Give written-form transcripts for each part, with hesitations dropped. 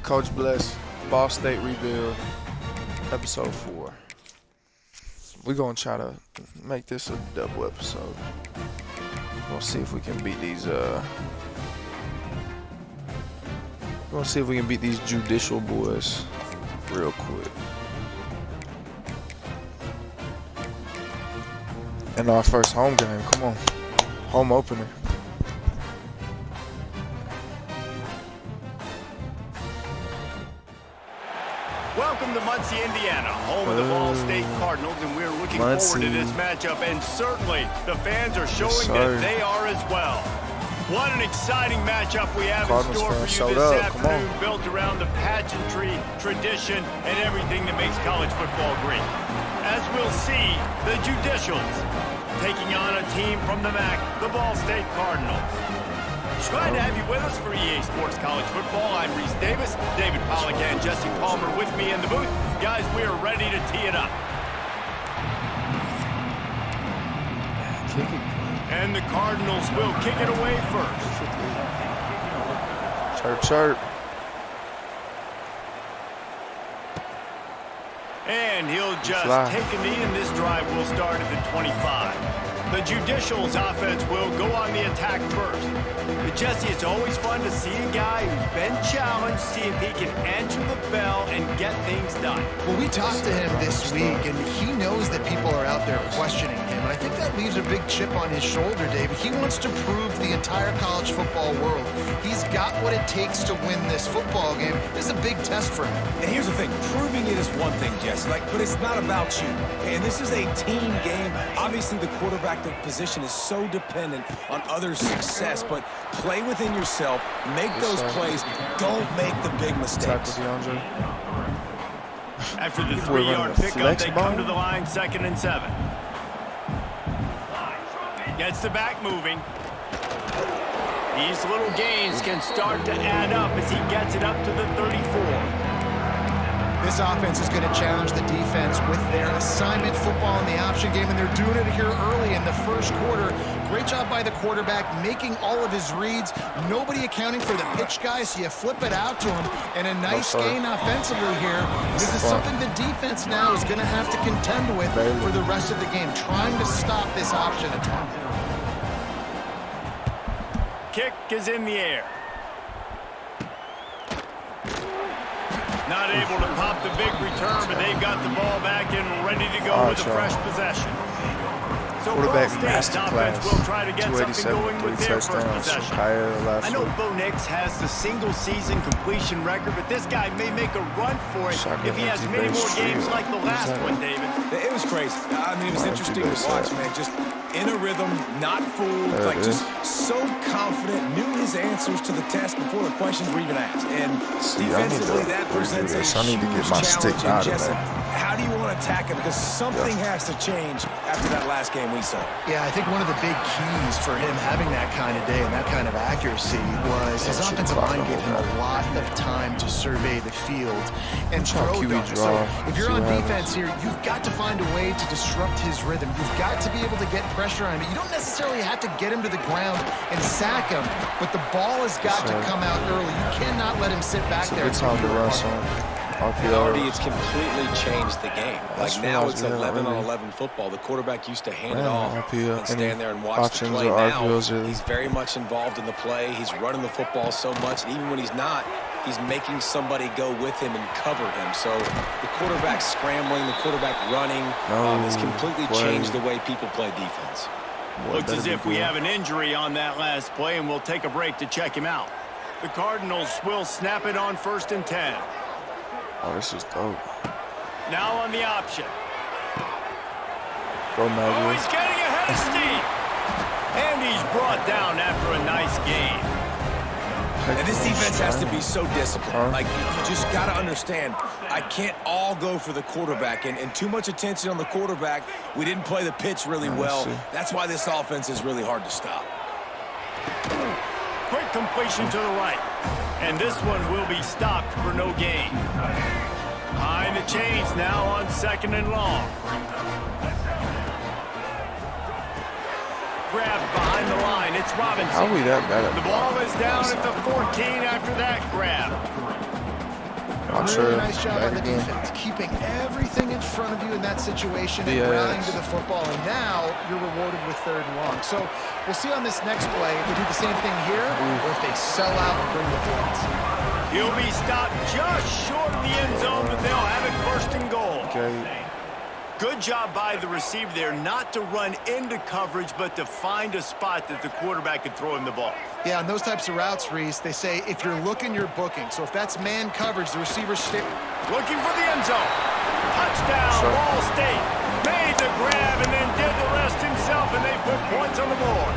Coach Bless, Ball State Rebuild, episode 4. We're going to try to make this a double episode. We're going to see if we can beat these, we're going to see if we can beat these judicial boys real quick. And our first home game, come on. Home opener. Welcome to Muncie, Indiana, home of the Ball State Cardinals, and we're looking forward to this matchup, and certainly the fans are showing that they are as well. What an exciting matchup we have in store for you this afternoon, built around the pageantry, tradition, and everything that makes college football great. As we'll see, the Judicials taking on a team from the MAC, the Ball State Cardinals. Glad to have you with us for EA Sports College Football. I'm Reese Davis, David Pollack and Jesse Palmer with me in the booth. Guys, we are ready to tee it up. And the Cardinals will kick it away first. Chirp, chirp. And he'll just take a knee, and this drive will start at the 25. The Judicials offense will go on the attack first. But Jesse, it's always fun to see a guy who's been challenged, see if he can answer the bell and get things done. Well, we talked to him this week, and he knows that people are out there questioning him. And I think that leaves a big chip on his shoulder, David. He wants to prove to the entire college football world he's got what it takes to win this football game. This is a big test for him. And here's the thing, proving it is one thing, Jesse, but it's not about you. And this is a team game. Obviously, the quarterback position is so dependent on others' success, but play within yourself, make those plays, don't make the big mistakes. After the 3-yard pickup, they come to the line, 2nd and 7. Gets the back moving. These little gains can start to add up as he gets it up to the 34. This offense is going to challenge the defense with their assignment football in the option game, and they're doing it here early in the first quarter. Great job by the quarterback, making all of his reads. Nobody accounting for the pitch guy, so you flip it out to him, and a nice gain offensively here. This is something the defense now is going to have to contend with for the rest of the game, trying to stop this option attack. Kick is in the air. Not able to pop the big return, but they've got the ball back and ready to go with a fresh possession. So quarterback masterclass will try to get something going with their first possession. I know Bo Nix has the single-season completion record, but this guy may make a run for it if he has many more games like the last one, David. It was crazy. I mean, it was interesting to watch, man. Just in a rhythm, not fooled, just so confident, knew his answers to the test before the questions were even asked. And defensively, that presents a huge challenge. And Jesse, how do you want to attack him? Because something has to change after that last game we saw. Yeah, I think one of the big keys for him having that kind of day and that kind of accuracy was his offensive line gave him a lot of time to survey the field and throw them. So if you're on defense here, you've got to find a way to disrupt his rhythm. You've got to be able to get pressure on him. You don't necessarily have to get him to the ground and sack him, but the ball has got to come out early. You cannot let him sit back there. It's time to wrestle. Already, it's completely changed the game. Like now, it's 11-on-11 football. The quarterback used to hand it off and stand there and watch the play. Now, he's very much involved in the play. He's running the football so much, and even when he's not, he's making somebody go with him and cover him. So the quarterback scrambling, the quarterback running has completely changed the way people play defense. Looks as if we have an injury on that last play, and we'll take a break to check him out. The Cardinals will snap it on 1st and 10. Oh, this is dope. Now on the option. Go, Maggie. Oh, he's getting ahead of steam. And he's brought down after a nice gain. And this defense has to be so disciplined. Like, you just got to understand, I can't all go for the quarterback. And too much attention on the quarterback. We didn't play the pitch really well. That's why this offense is really hard to stop. Quick completion to the right. And this one will be stopped for no gain. Behind the chains now on 2nd and long. Grabbed behind the line. It's Robinson. How are we that bad at the ball is down at the 14 after that grab. Really nice job by the defense, keeping everything in front of you in that situation and rallying to the football. And now you're rewarded with 3rd and long. So we'll see on this next play if they do the same thing here or if they sell out and bring the points. He'll be stopped just short of the end zone, but they'll have it 1st and goal. Okay. Good job by the receiver there not to run into coverage, but to find a spot that the quarterback could throw him the ball. Yeah, on those types of routes, Reese, they say if you're looking, you're booking. So if that's man coverage, the receiver's looking for the end zone. Touchdown, Ball State. Made the grab and then did the rest himself, and they put points on the board.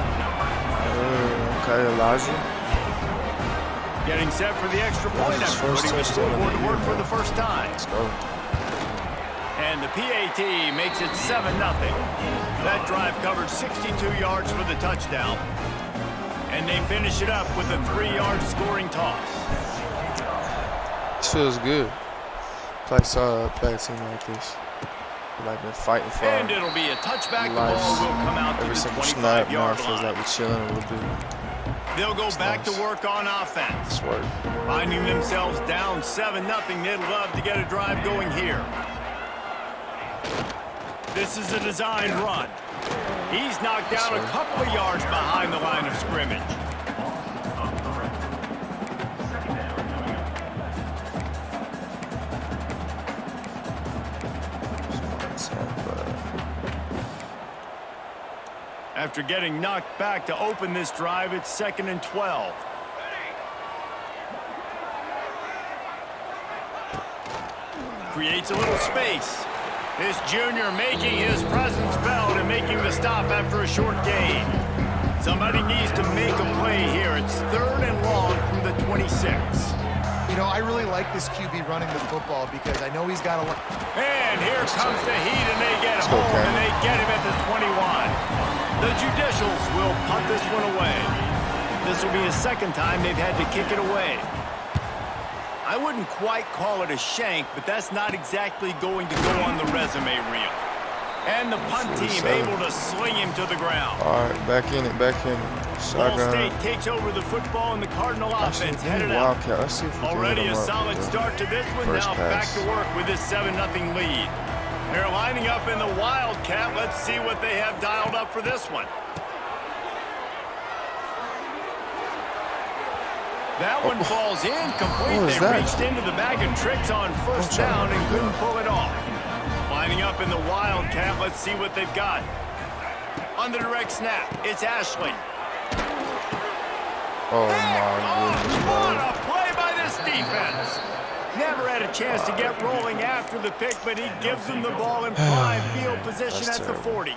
Okay, Elijah. Getting set for the extra point after putting the scoreboard to work for the first time. Let's go. And the PAT makes it 7-0. That drive covered 62 yards for the touchdown. And they finish it up with a 3-yard scoring toss. This feels good. Play a team like this. Like been fighting for. And it'll be a touchback. The ball will come out to the 25-yard line. Feels like we're chilling a little bit. They'll go back to work on offense. Finding themselves down 7-0. They'd love to get a drive going here. This is a designed run. He's knocked down a couple of yards behind the line of scrimmage. After getting knocked back to open this drive, it's 2nd and 12. Creates a little space. This junior making his presence felt and making the stop after a short gain. Somebody needs to make a play here. It's 3rd and long from the 26. You know, I really like this QB running the football because I know he's got a lot. And here comes the heat, and they get home, and they get him at the 21. The Judicials will punt this one away. This will be the 2nd time they've had to kick it away. I wouldn't quite call it a shank, but that's not exactly going to go on the resume reel. And the punt team able to sling him to the ground. All right, back in it. Ball State takes over the football, and the Cardinal offense headed out. Already a solid start to this one. Now back to work with this 7-0 lead. They're lining up in the Wildcat. Let's see what they have dialed up for this one. That one falls incomplete. They reached into the bag of tricks on 1st down and couldn't pull it off. Lining up in the Wildcat. Let's see what they've got. On the direct snap, it's Ashley. Oh, my goodness. What a play by this defense. Never had a chance to get rolling after the pick, but he gives them the ball in prime field position at the 40.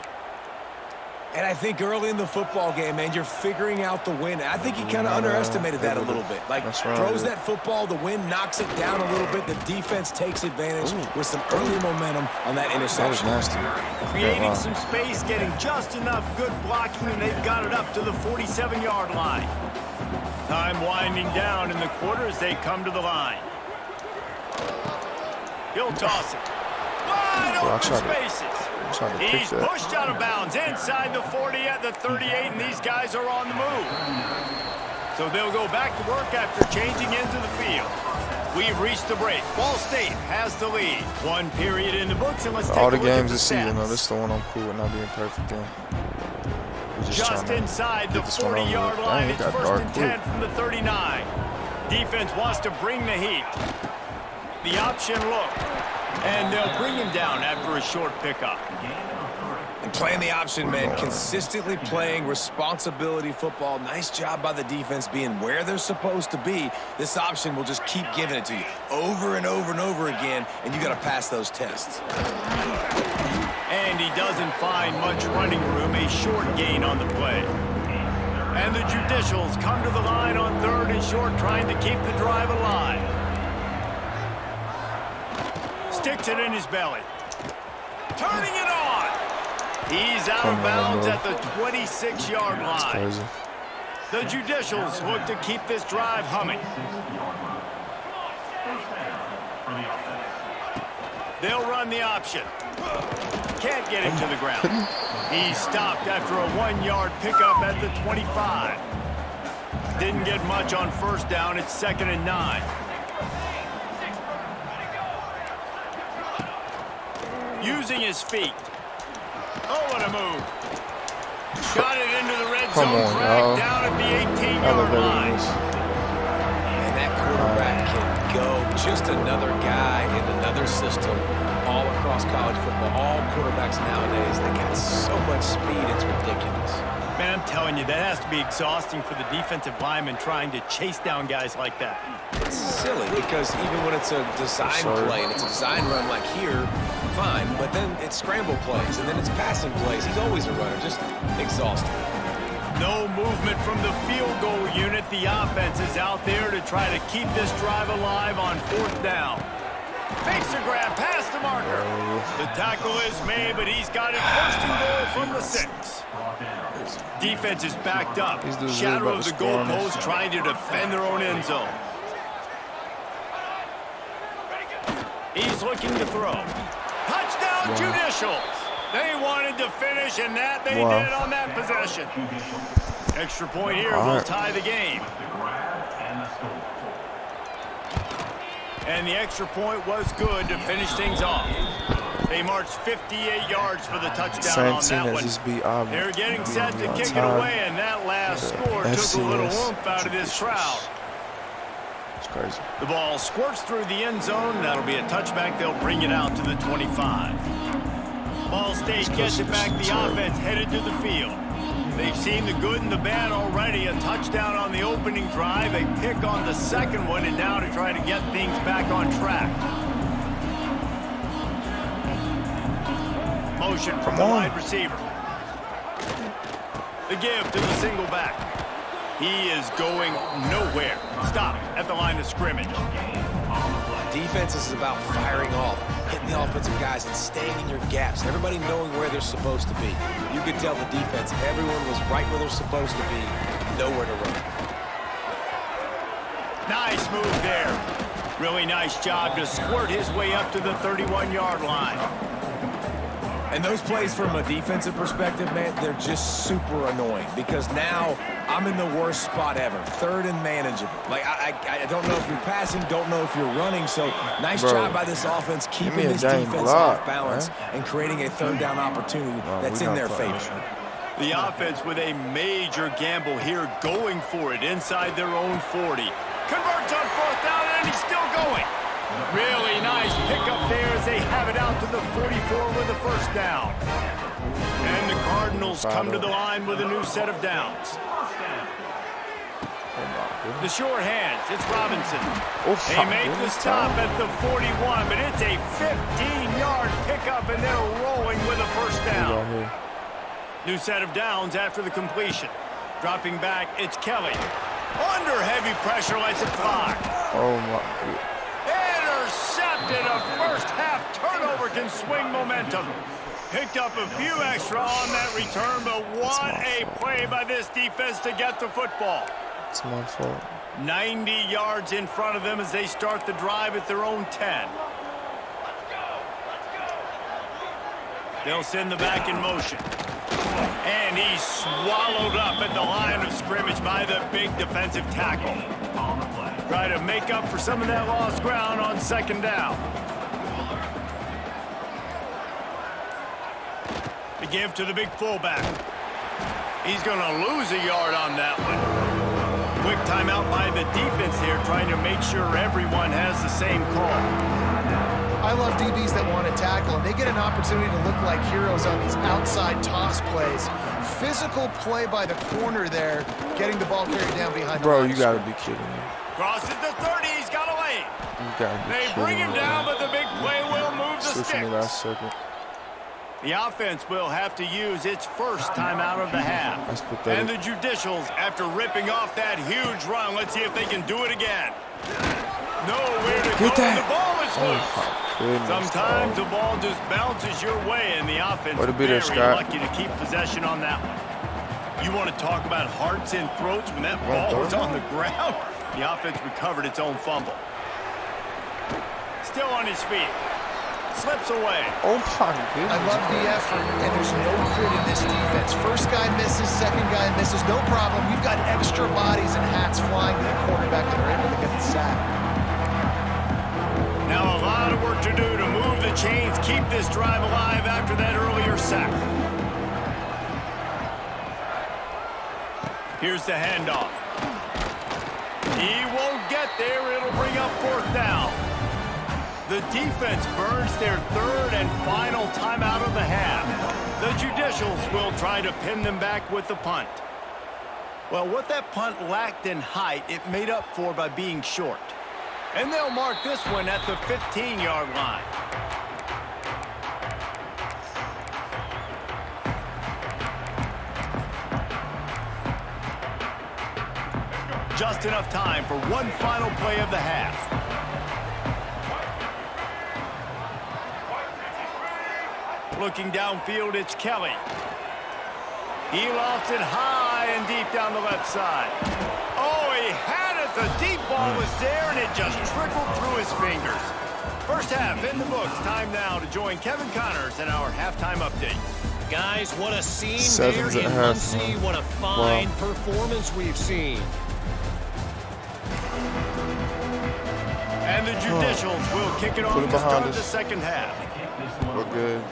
And I think early in the football game, man, you're figuring out the wind. I think he kind of underestimated that a little bit. Like, throws that football, the wind knocks it down a little bit. The defense takes advantage with some early momentum on that interception. That was nasty. Creating some space, getting just enough good blocking, and they've got it up to the 47-yard line. Time winding down in the quarter as they come to the line. He'll toss it. Wide open spaces. He's pushed out of bounds inside the 40 at the 38, and these guys are on the move. So they'll go back to work after changing into the field. We've reached the break. Ball State has the lead. 1 period in the books, and let's take a look at the games this season, this is the one I'm cool with not being perfect in. Just inside the 40-yard line, it's 1st and 10 from the 39. Defense wants to bring the heat. The option look. And they'll bring him down after a short pickup. And playing the option, man, consistently playing responsibility football. Nice job by the defense being where they're supposed to be. This option will just keep giving it to you over and over and over again, and you got to pass those tests. And he doesn't find much running room, a short gain on the play. And the Judicials come to the line on 3rd and short, trying to keep the drive alive. Sticks it in his belly. Turning it on. He's out of bounds at the 26-yard line. The Judicials look to keep this drive humming. They'll run the option. Can't get him to the ground. He's stopped after a 1-yard pickup at the 25. Didn't get much on 1st down. It's 2nd and 9. using his feet. Oh, what a move. Got it into the red zone, crack down at the 18-yard line. And that quarterback can go. Just another guy in another system all across college football. All quarterbacks nowadays, they got so much speed, it's ridiculous. Man, I'm telling you, that has to be exhausting for the defensive lineman trying to chase down guys like that. It's silly because even when it's a design play and it's a design run like here, fine, but then it's scramble plays and then it's passing plays. He's always a runner, just exhausting. No movement from the field goal unit. The offense is out there to try to keep this drive alive on 4th down. Makes a grab past the marker. The tackle is made, but he's got it 1st and goal from the 6. Defense is backed up. Shadow of the goalpost trying to defend their own end zone. He's looking to throw. Touchdown, Judicials. They wanted to finish, and that they did on that possession. Extra point here will tie the game. And the extra point was good to finish things off. They marched 58 yards for the touchdown on that one. They're getting set to kick it away, and that last score took a little oomph out of this crowd. It's crazy. The ball squirts through the end zone. That'll be a touchback. They'll bring it out to the 25. Ball State gets it back. The offense headed to the field. They've seen the good and the bad already. A touchdown on the opening drive. A pick on the second one, and now to try to get things back on track. Motion from the wide receiver. The give to the single back. He is going nowhere. Stop at the line of scrimmage. Defense is about firing off, hitting the offensive guys and staying in your gaps. Everybody knowing where they're supposed to be. You could tell the defense, everyone was right where they're supposed to be, nowhere to run. Nice move there. Really nice job to squirt his way up to the 31-yard line. And those plays from a defensive perspective, man, they're just super annoying because now I'm in the worst spot ever. 3rd and manageable. Like, I don't know if you're passing, don't know if you're running. So nice job by this offense keeping this defense off balance and creating a 3rd down opportunity that's in their favor. The offense with a major gamble here, going for it inside their own 40. Converts on 4th down, and he's still going. Really nice pickup there as they have it out to the 44 with the 1st down. And the Cardinals come to the line with a new set of downs. The short hands, it's Robinson. They make the stop at the 41, but it's a 15-yard pickup, and they're rolling with a 1st down. New set of downs after the completion. Dropping back, it's Kelly. Under heavy pressure, lets it fly. Oh, my God. Intercepted. A first-half turnover can swing momentum. Picked up a few extra on that return, but what a play by this defense to get the football. It's my fault. 90 yards in front of them as they start the drive at their own 10. They'll send the back in motion. And he's swallowed up at the line of scrimmage by the big defensive tackle. Try to make up for some of that lost ground on 2nd down. The give to the big fullback. He's going to lose a yard on that one. Quick timeout by the defense here, trying to make sure everyone has the same call. I love DBs that want to tackle, and they get an opportunity to look like heroes on these outside toss plays. Physical play by the corner there, getting the ball carried down behind the line. Bro, you got to be kidding me. Crosses the 30, he's got away. They bring him down, but the big play will move the sticks. The offense will have to use its first timeout of the half. And the Judicials, after ripping off that huge run, let's see if they can do it again. Nowhere to go, and the ball is loose. Sometimes the ball just bounces your way, and the offense is very lucky to keep possession on that one. You want to talk about hearts and throats when that ball was on the ground? The offense recovered its own fumble. Still on his feet. Slips away. Oh, my goodness. I love the effort, and there's no quit in this defense. First guy misses, second guy misses, no problem. We've got extra bodies and hats flying to the quarterback, and they're able to get the sack. Now a lot of work to do to move the chains keep this drive alive after that earlier sack. Here's the handoff. He won't get there. It'll bring up 4th down. The defense burns their 3rd and final timeout of the half. The Judicials will try to pin them back with the punt. Well, what that punt lacked in height, it made up for by being short. And they'll mark this one at the 15-yard line. Just enough time for one final play of the half. Looking downfield, it's Kelly. He lofts it high and deep down the left side. Oh, he had it. The deep ball was there, and it just trickled through his fingers. First half in the books. Time now to join Kevin Connors in our halftime update. Guys, what a scene there in Muncie. What a fine performance we've seen. And the Judicials will kick it off to start the second half. We're good.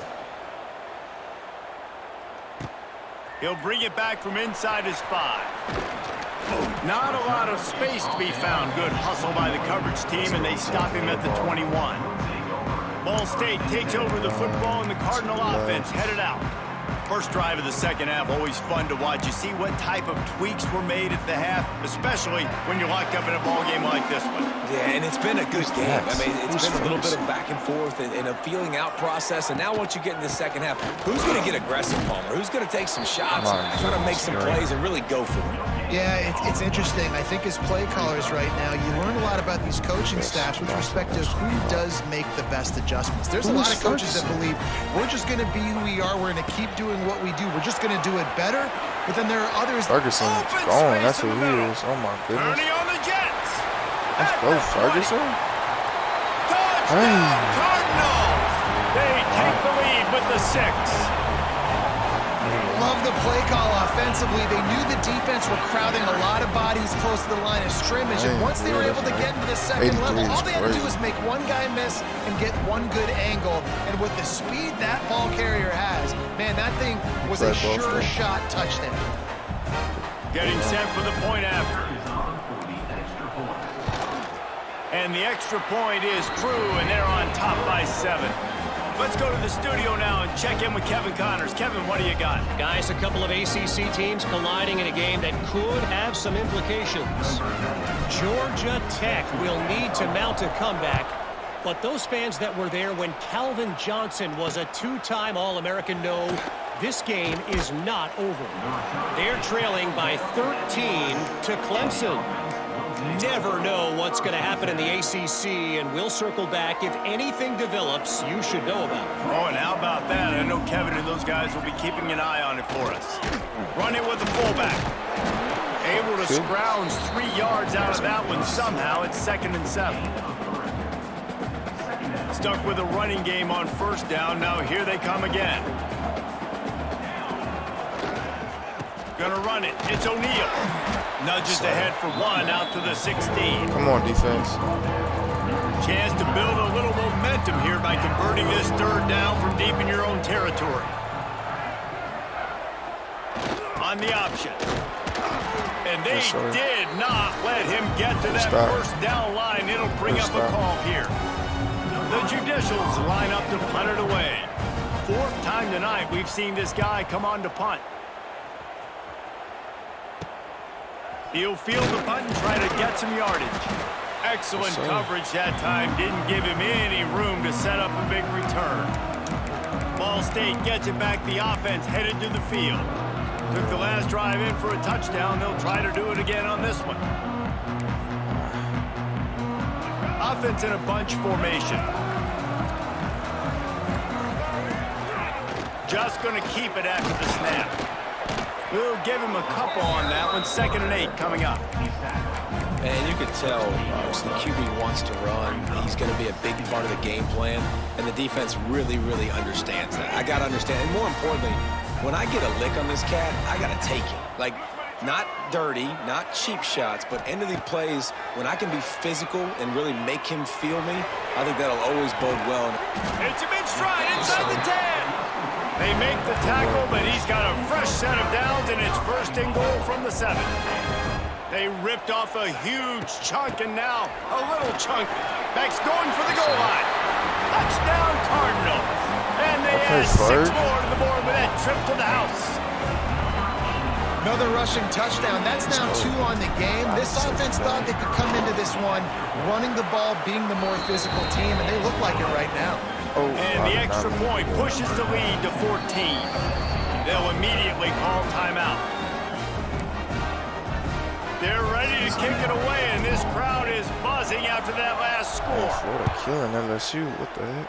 He'll bring it back from inside his 5. Not a lot of space to be found. Good hustle by the coverage team, and they stop him at the 21. Ball State takes over the football, and the Cardinal offense headed out. First drive of the second half, always fun to watch. You see what type of tweaks were made at the half, especially when you're locked up in a ball game like this one. Yeah, and it's been a good game. I mean, it's been a little bit of back and forth and a feeling out process. And now once you get in the second half, who's going to get aggressive, Palmer? Who's going to take some shots, try to make some plays, and really go for it? Yeah, it's interesting. I think as play callers right now, you learn a lot about these coaching staffs with respect to who does make the best adjustments. There's a lot of coaches that believe we're just going to be who we are. We're going to keep doing what we do. We're just going to do it better. But then there are others. Ferguson gone. That's who he is. Oh my goodness. Ernie on the Jets. Let's go, Ferguson. Touchdown, Cardinals. They take the lead with the 6. Love the play call offensively. They knew the defense were crowding a lot of bodies close to the line of scrimmage. And once they were able to get into the second level, all they had to do was make one guy miss and get one good angle. And with the speed that ball carrier has, man, that thing was a sure shot touchdown. Getting set for the point after. And the extra point is true, and they're on top by 7. Let's go to the studio now and check in with Kevin Connors. Kevin, what do you got? Guys, a couple of ACC teams colliding in a game that could have some implications. Georgia Tech will need to mount a comeback, but those fans that were there when Calvin Johnson was a 2-time All-American know this game is not over. They're trailing by 13 to Clemson. Never know what's going to happen in the ACC, and we'll circle back if anything develops you should know about. Oh, and how about that? I know Kevin and those guys will be keeping an eye on it for us. Run it with the fullback. Able to scrounge 3 yards out of that one somehow. It's 2nd and 7. Stuck with a running game on first down. Now here they come again. Gonna run it. It's O'Neal. Nudges ahead for 1 out to the 16. Come on, defense. Chance to build a little momentum here by converting this 3rd down from deep in your own territory. On the option. And they did not let him get to that first down line. It'll bring up a call here. The Judicials line up to punt it away. 4th time tonight we've seen this guy come on to punt. He'll field the punt and try to get some yardage. Excellent coverage that time. Didn't give him any room to set up a big return. Ball State gets it back. The offense headed to the field. Took the last drive in for a touchdown. They'll try to do it again on this one. Offense in a bunch formation. Just going to keep it after the snap. We'll give him a couple on that one. 2nd and 8 coming up. And you can tell the QB wants to run. He's going to be a big part of the game plan. And the defense really, really understands that. I got to understand. And more importantly, when I get a lick on this cat, I got to take it. Like, Not dirty, not cheap shots, but end of the plays, when I can be physical and really make him feel me, I think that'll always bode well. It's a big stride inside the 10. They make the tackle, but he's got a fresh set of downs, and it's first and goal from the 7. They ripped off a huge chunk, and now a little chunk. Beck's going for the goal line. Touchdown, Cardinals. And they add 6 more to the board with that trip to the house. Another rushing touchdown. That's now 2 on the game. This offense thought they could come into this one running the ball, being the more physical team, and they look like it right now. And the extra point pushes the lead to 14. They'll immediately call timeout. They're ready to kick it away, and this crowd is buzzing after that last score. Florida killing LSU. What the heck?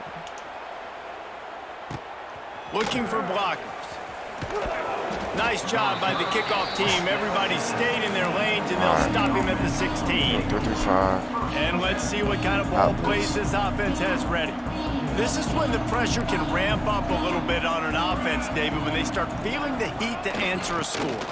Looking for blockers. Nice job by the kickoff team. Everybody stayed in their lanes, and they'll stop him at the 16. 35. And let's see what kind of ball plays this offense has ready. This is when the pressure can ramp up a little bit on an offense, David, when they start feeling the heat to answer a score.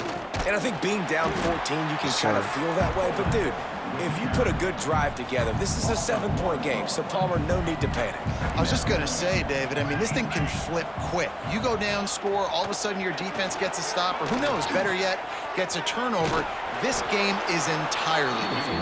And I think being down 14, you can kind of feel that way. But, dude, if you put a good drive together, this is a 7-point game, so Palmer, no need to panic. I was just going to say, David, I mean, this thing can flip quick. You go down, score, all of a sudden your defense gets a stop, or who knows, better yet, gets a turnover. This game is entirely different.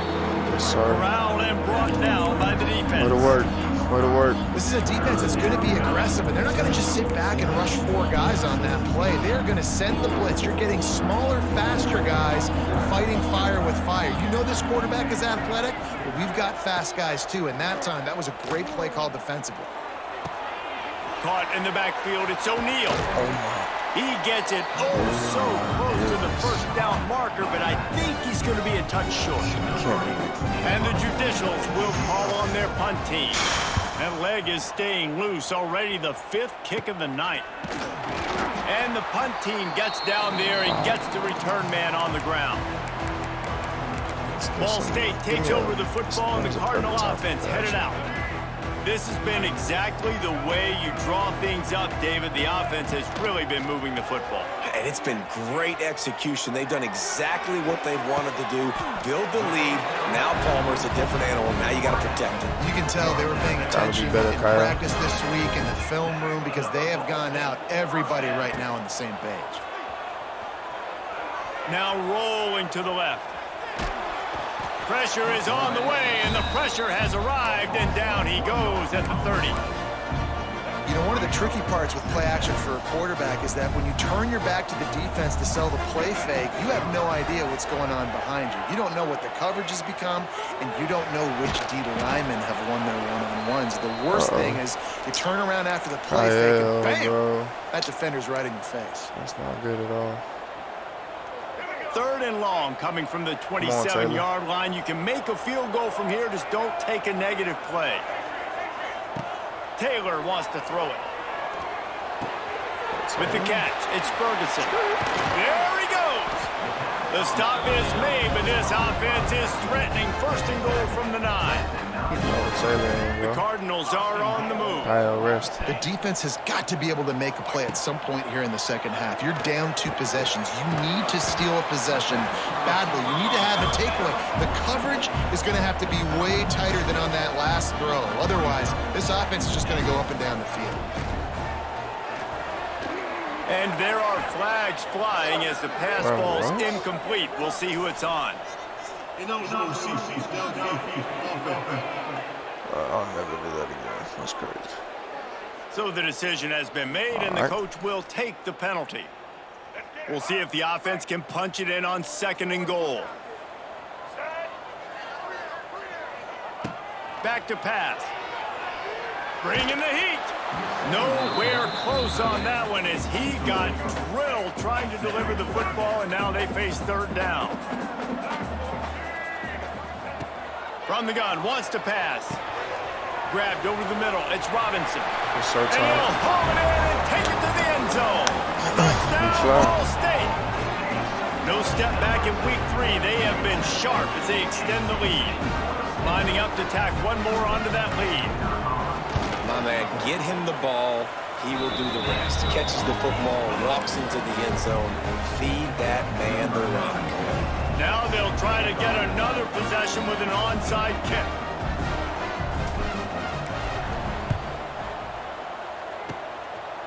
Yes, sir. Corralled and brought down by the defense. Way to work. Way to work. This is a defense that's going to be aggressive, and they're not going to just sit back and rush 4 guys on that play. They're going to send the blitz. You're getting smaller, faster guys fighting fire with fire. You know this quarterback is athletic, but we've got fast guys too, and that time, that was a great play call defensively. Caught in the backfield, it's O'Neal. He gets it so close to the first down marker, but I think he's going to be a touch short. And the Judicials will call on their punt team. That leg is staying loose, already the 5th kick of the night. And the punt team gets down there and gets the return man on the ground. Ball State takes over the football, and the Cardinal offense headed out. This has been exactly the way you draw things up, David. The offense has really been moving the football. And it's been great execution. They've done exactly what they've wanted to do. Build the lead. Now Palmer's a different animal. Now you got to protect him. You can tell they were paying attention in practice this week in the film room because they have gone out, everybody right now on the same page. Now rolling to the left. Pressure is on the way, and the pressure has arrived, and down he goes at the 30. You know, one of the tricky parts with play action for a quarterback is that when you turn your back to the defense to sell the play fake, you have no idea what's going on behind you. You don't know what the coverage has become, and you don't know which D linemen have won their one-on-ones. The worst thing is you turn around after the play fake, and bam, that defender's right in your face. That's not good at all. 3rd and long coming from the 27-yard line. You can make a field goal from here, just don't take a negative play. Taylor wants to throw it. With the catch, it's Ferguson. There he goes. The stop is made, but this offense is threatening 1st and goal from the 9. The Cardinals are on the move. The defense has got to be able to make a play at some point here in the second half. You're down 2 possessions. You need to steal a possession badly. You need to have a takeaway. The coverage is going to have to be way tighter than on that last throw. Otherwise, this offense is just going to go up and down the field. And there are flags flying as the pass ball's incomplete. We'll see who it's on. I'll never do that again. That's crazy. So the decision has been made, and the coach will take the penalty. We'll see if the offense can punch it in on 2nd and goal. Back to pass. Bringing the heat. Nowhere close on that one as he got drilled trying to deliver the football, and now they face 3rd down. From the gun, wants to pass. Grabbed over the middle. It's Robinson. And he'll haul it in and take it to the end zone. Touchdown, Ball State. No step back in week 3. They have been sharp as they extend the lead. Lining up to tack one more onto that lead. My man, get him the ball. he will do the rest. Catches the football, walks into the end zone. Feed that man the rock. Now they'll try to get another possession with an onside kick.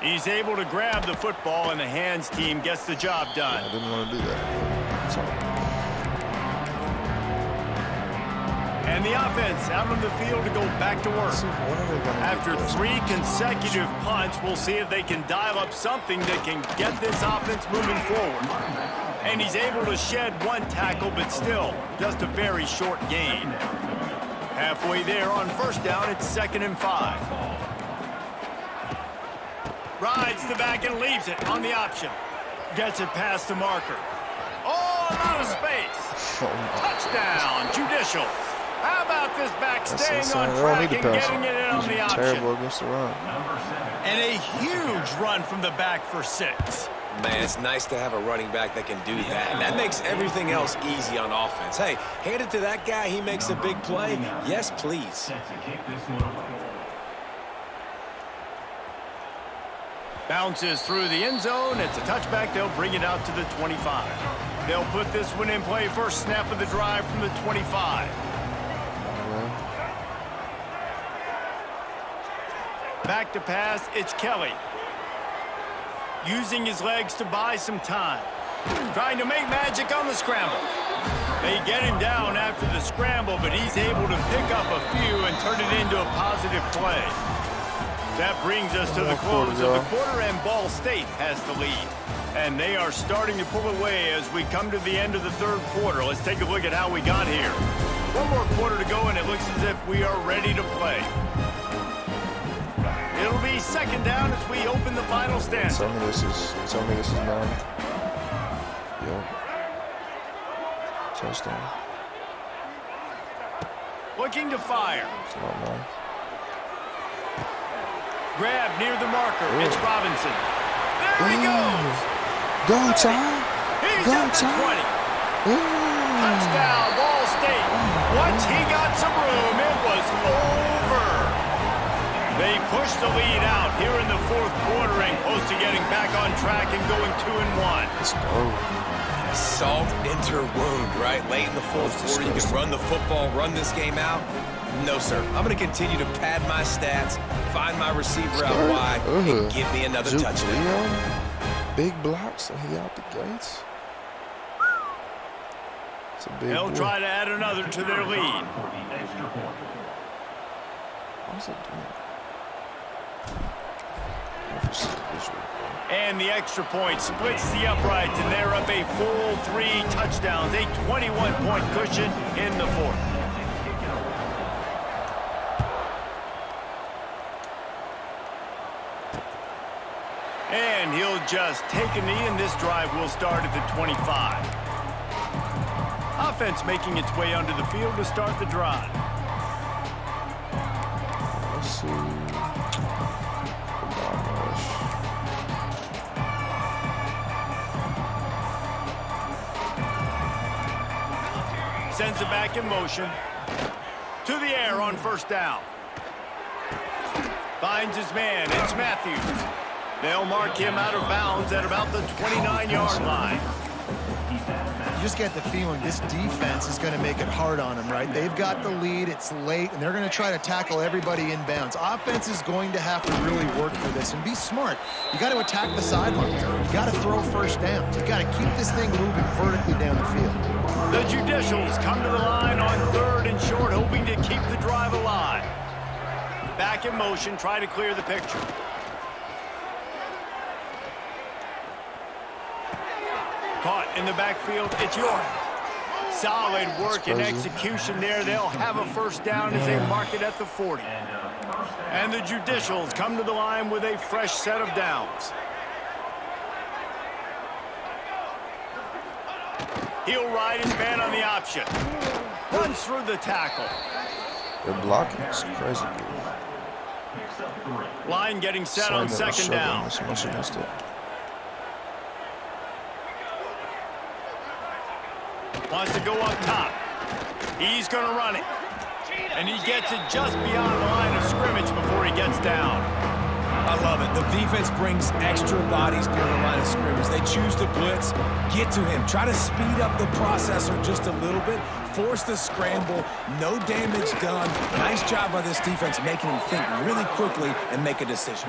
He's able to grab the football, and the hands team gets the job done. I didn't want to do that. Sorry. And the offense out on the field to go back to work. After 3 consecutive punts, we'll see if they can dial up something that can get this offense moving forward. And he's able to shed 1 tackle, but still just a very short gain. Halfway there on first down, it's 2nd and 5. Rides the back and leaves it on the option. Gets it past the marker. Oh, out of space. Touchdown, Judicials. How about this back staying on track and getting it in on the option? Terrible against the run. And a huge run from the back for 6. Man, it's nice to have a running back that can do that. That makes everything else easy on offense. Hey, hand it to that guy. He makes a big play. Yes, please. Bounces through the end zone. It's a touchback. They'll bring it out to the 25. They'll put this one in play. First snap of the drive from the 25. Back to pass. It's Kelly. Using his legs to buy some time. Trying to make magic on the scramble. They get him down after the scramble, but he's able to pick up a few and turn it into a positive play. That brings us to the close of the quarter, and Ball State has the lead. And they are starting to pull away as we come to the end of the 3rd quarter. Let's take a look at how we got here. 1 more quarter to go, and it looks as if we are ready to play. It'll be 2nd down as we open the final stand. Tell me this is 9. Yep. Touchdown. Looking to fire. It's not 9. Grab near the marker. It's Robinson. There he goes. Go time. He's at the 20. Touchdown, Ball State. Once he got some room, it was over. They pushed the lead out here in the 4th quarter and close to getting back on track and going 2-1. Let's go. Salt into wound, right? Late in the 4th quarter, you can run the football, run this game out. No, sir. I'm going to continue to pad my stats, find my receiver out wide, and give me another touchdown. Big blocks, and he out the gates. It's a big They'll boy. try to add another to their lead. What's it doing? And the extra point splits the uprights, and they're up a full 3 touchdowns, a 21-point cushion in the 4th. And he'll just take a knee, and this drive will start at the 25. Offense making its way onto the field to start the drive. Let's see. Sends it back in motion. To the air on first down. Finds his man. It's Matthews. They'll mark him out of bounds at about the 29-yard line. You just get the feeling this defense is going to make it hard on them, right? They've got the lead, it's late, and they're going to try to tackle everybody in bounds. Offense is going to have to really work for this and be smart. You got to attack the sidelines. You got to throw first down. You got to keep this thing moving vertically down the field. The Judicials come to the line on 3rd and short, hoping to keep the drive alive. Back in motion, try to clear the picture. Caught in the backfield, it's York. Solid work and execution there. They'll have a first down as they mark it at the 40. And the Judicials come to the line with a fresh set of downs. He'll ride his man on the option. Runs through the tackle. Their blocking is crazy good. Line getting set on 2nd down. Wants to go up top. He's going to run it. And he gets it just beyond the line of scrimmage before he gets down. I love it. The defense brings extra bodies near the line of scrimmage. They choose to blitz, get to him, try to speed up the processor just a little bit, force the scramble, no damage done. Nice job by this defense making him think really quickly and make a decision.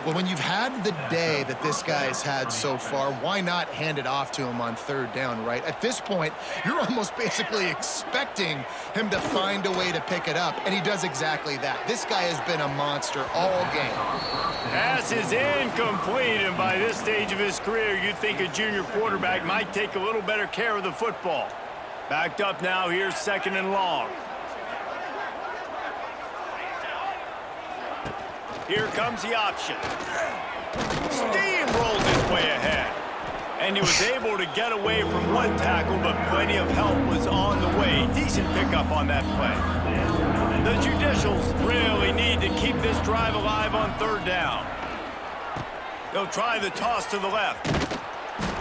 Well, when you've had the day that this guy's had so far, why not hand it off to him on third down, right? At this point, you're almost basically expecting him to find a way to pick it up, and he does exactly that. This guy has been a monster all game. Pass is incomplete, and by this stage of his career, you'd think a junior quarterback might take a little better care of the football. Backed up now, here's 2nd and long. Here comes the option. Steamrolls his way ahead. And he was able to get away from one tackle, but plenty of help was on the way. Decent pickup on that play. The Judicials really need to keep this drive alive on third down. They'll try the toss to the left.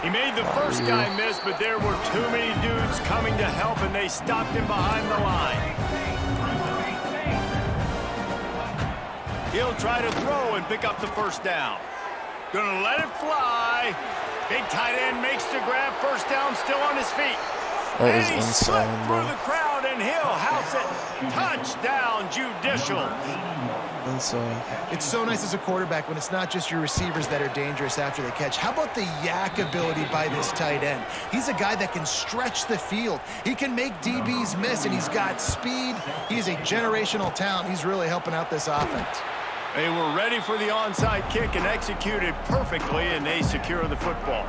He made the first guy miss, but there were too many dudes coming to help, and they stopped him behind the line. He'll try to throw and pick up the first down. Gonna let it fly. Big tight end makes the grab. First down, still on his feet. That and is he insane, slipped bro. through the crowd, and he'll house it. Touchdown, Judicial. Insane. It's so nice as a quarterback when it's not just your receivers that are dangerous after the catch. How about the yak ability by this tight end? He's a guy that can stretch the field. He can make DBs miss, and he's got speed. He's a generational talent. He's really helping out this offense. They were ready for the onside kick and executed perfectly, and they secure the football.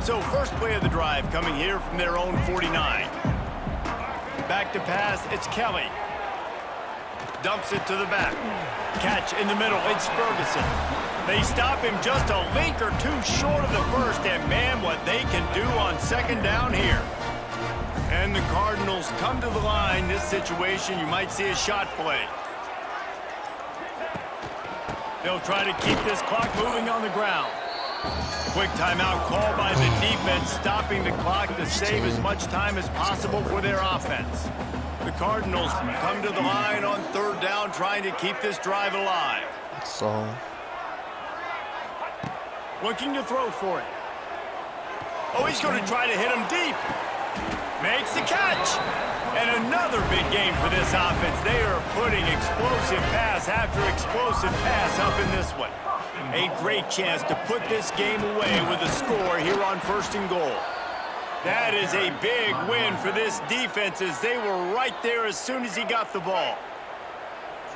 So first play of the drive coming here from their own 49. Back to pass, it's Kelly. Dumps it to the back. Catch in the middle, it's Ferguson. They stop him just a link or two short of the first, and man, what they can do on 2nd down here. And the Cardinals come to the line. This situation, you might see a shot play. They'll try to keep this clock moving on the ground. Quick timeout call by the defense, stopping the clock to save as much time as possible for their offense. The Cardinals come to the line on 3rd down, trying to keep this drive alive. So, Looking to throw for it. Oh, he's going to try to hit him deep. Makes the catch. And another big game for this offense. They are putting explosive pass after explosive pass up in this one. A great chance to put this game away with a score here on 1st and goal. That is a big win for this defense, as they were right there as soon as he got the ball.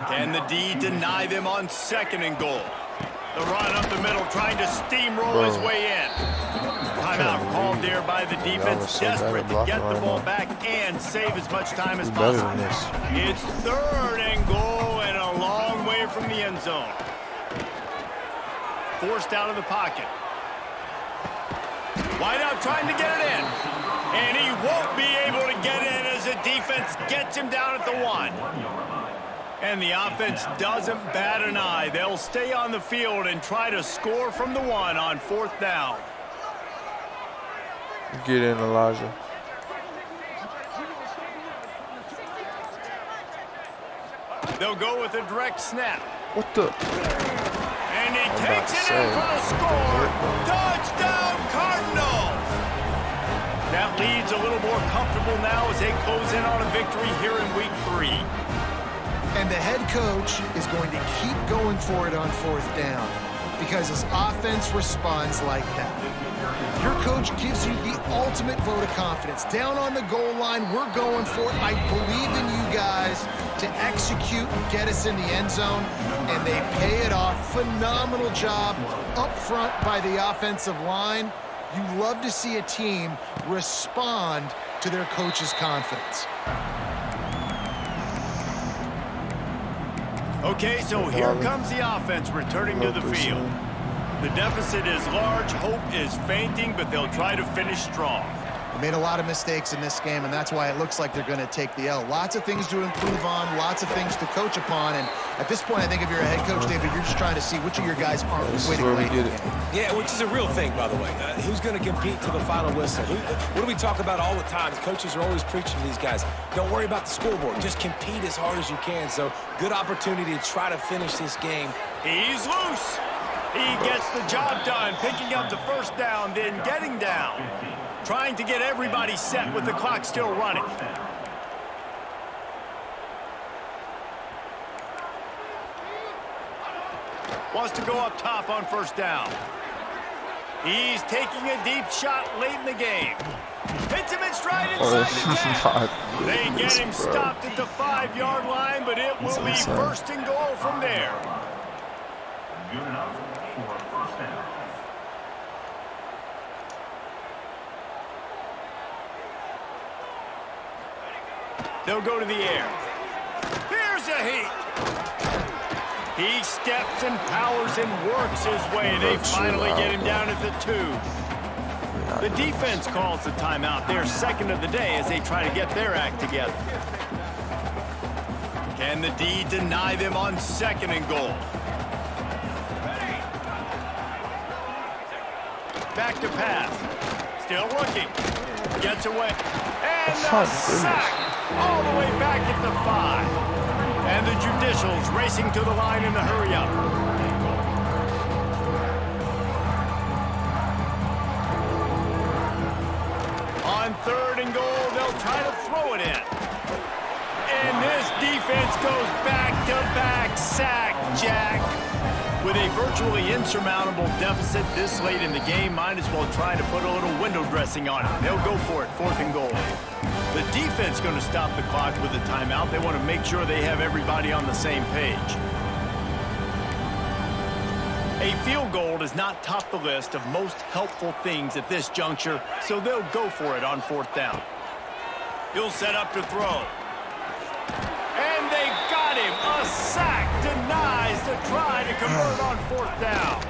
Can the D deny them on 2nd and goal? The run up the middle, trying to steamroll his way in. Timeout called there by the defense, desperate to get the ball back and save as much time as possible. It's 3rd and goal and a long way from the end zone. Forced out of the pocket. Wideout trying to get it in. And he won't be able to get in as the defense gets him down at the 1. And the offense doesn't bat an eye. They'll stay on the field and try to score from the 1 on 4th down. Get in, Elijah. They'll go with a direct snap. What the? And he takes it in for the score. Touchdown, Cardinals! That lead's a little more comfortable now as they close in on a victory here in week 3. And the head coach is going to keep going for it on 4th down because his offense responds like that. Your coach gives you the ultimate vote of confidence. Down on the goal line, we're going for it. I believe in you guys to execute and get us in the end zone, and they pay it off. Phenomenal job up front by the offensive line. You love to see a team respond to their coach's confidence. Okay, so here comes the offense returning to the field. The deficit is large, hope is fainting, but they'll try to finish strong. They made a lot of mistakes in this game, and that's why it looks like they're going to take the L. Lots of things to improve on, lots of things to coach upon, and at this point, I think if you're a head coach, David, you're just trying to see which of your guys aren't winning late. Yeah, which is a real thing, by the way. Who's going to compete to the final whistle? What do we talk about all the time? Coaches are always preaching to these guys. Don't worry about the scoreboard. Just compete as hard as you can. So good opportunity to try to finish this game He's loose. He gets the job done, picking up the first down, then getting down. Trying to get everybody set with the clock still running. Wants to go up top on first down. He's taking a deep shot late in the game. Hits him in stride inside the 10. They get him stopped at the 5-yard line, but it will be first and goal from there. Good enough for a first down. They'll go to the air. Here's a heat. He steps and powers and works his way. They finally get him down at the 2. The defense calls the timeout. Their second of the day as they try to get their act together. Can the D deny them on second and goal? Back to pass. Still looking. Gets away. And the sack. All the way back at the 5. And the Judicials racing to the line in a hurry up. On third and goal, they'll try to throw it in. And this defense goes back-to-back sack, Jack. With a virtually insurmountable deficit this late in the game, might as well try to put a little window dressing on it. They'll go for it, fourth and goal. The defense going to stop the clock with a timeout. They want to make sure they have everybody on the same page. A field goal does not top the list of most helpful things at this juncture, so they'll go for it on fourth down. He'll set up to throw. And they got him. A sack denies the try to convert on fourth down.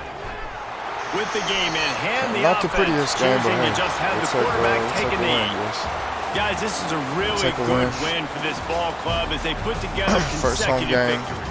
With the game in hand, the not offense the prettiest game, choosing to just have the quarterback take a knee. Guys, this is a really good win for this ball club as they put together consecutive victories.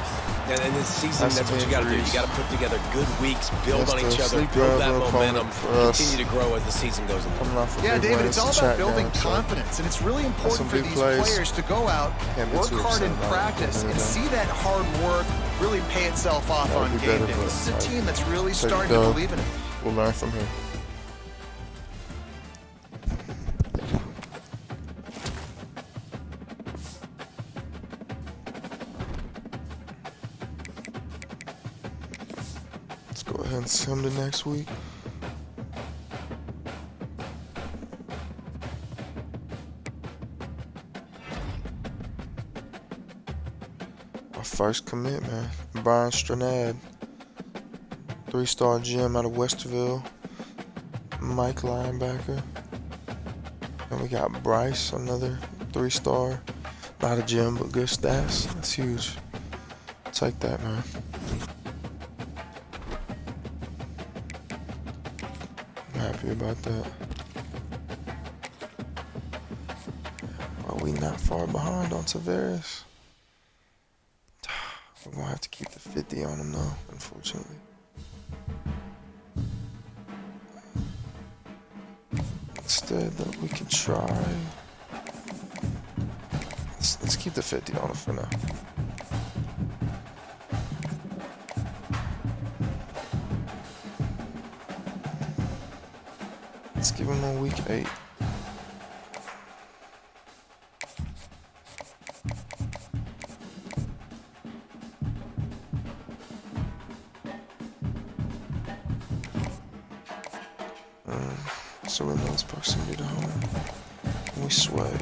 And this season, that's what you got to do. You got to put together good weeks, build on each other, build that momentum, continue to grow as the season goes on. Yeah, David, it's all about building confidence, and it's really important for these players to go out, work hard in practice, and see that hard work really pay itself off on game day. This is a team that's really starting to believe in it. We'll learn from here. Go ahead and send him to next week. Our first commit, man. Brian Stranad, 3-star gem out of Westerville. Mike linebacker. And we got Bryce, another 3-star. Not a gem, but good stats. That's huge. Take that, man. Happy about that. Well, we not far behind on Tavares. We're gonna have to keep the 50 on him though, unfortunately. Instead, though, we can try. Let's keep the 50 on him for now. Let's give him a week 8. So we know it's proximity to home. And we sway.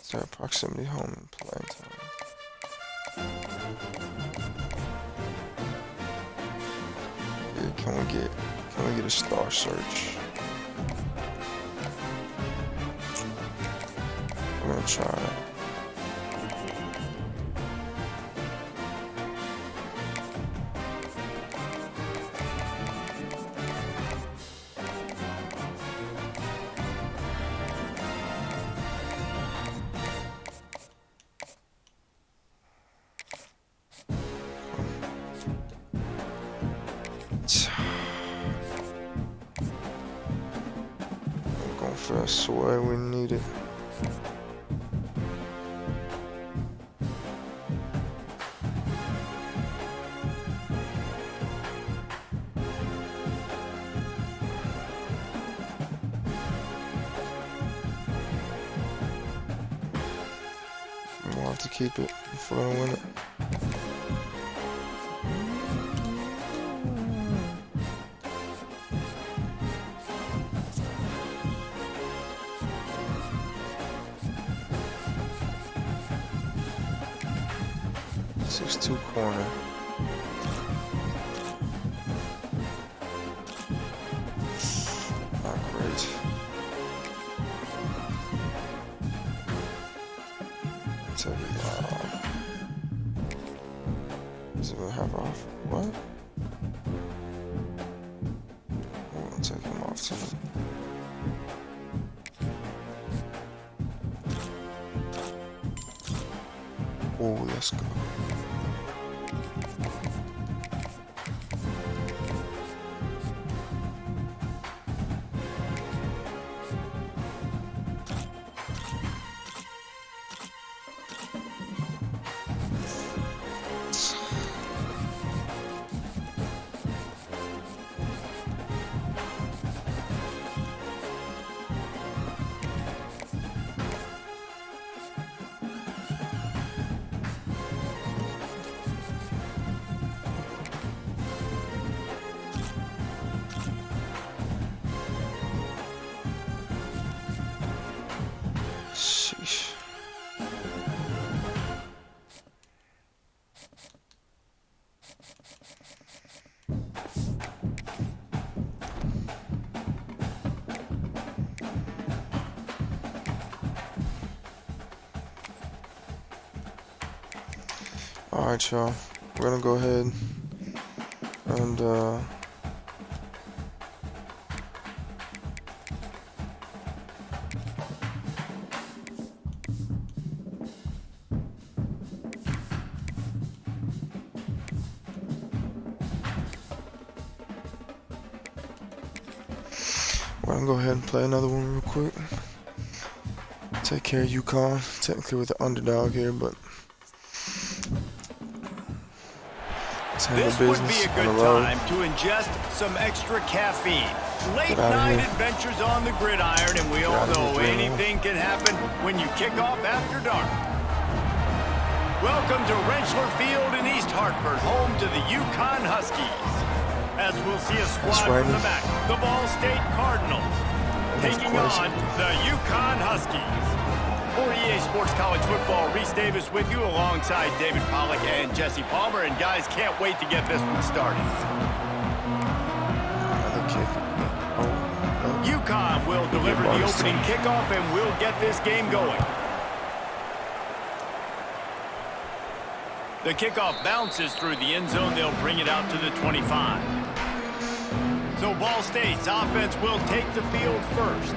Is there proximity home and playing time? Yeah, can we get a star search? We're gonna try it. That's why we need it. to keep it if we're gonna win it. Two corner. Not great. Take it off. Does it have off? What? I'm gonna take him off too. Oh, let's go. Alright, y'all. We're gonna go ahead and go ahead and play another one real quick. Take care of UConn. Technically with the underdog here, but this would be a good time to ingest some extra caffeine. Late night adventures on the gridiron, and we all know anything can happen when you kick off after dark. Welcome to Rentschler Field in East Hartford, home to the UConn Huskies. As we'll see a squad from the back, the Ball State Cardinals, taking on the UConn Huskies. For EA Sports College Football, Reese Davis with you alongside David Pollack and Jesse Palmer. And guys, can't wait to get this one started. UConn will deliver the opening kickoff and we'll get this game going. The kickoff bounces through the end zone. They'll bring it out to the 25. So Ball State's offense will take the field first.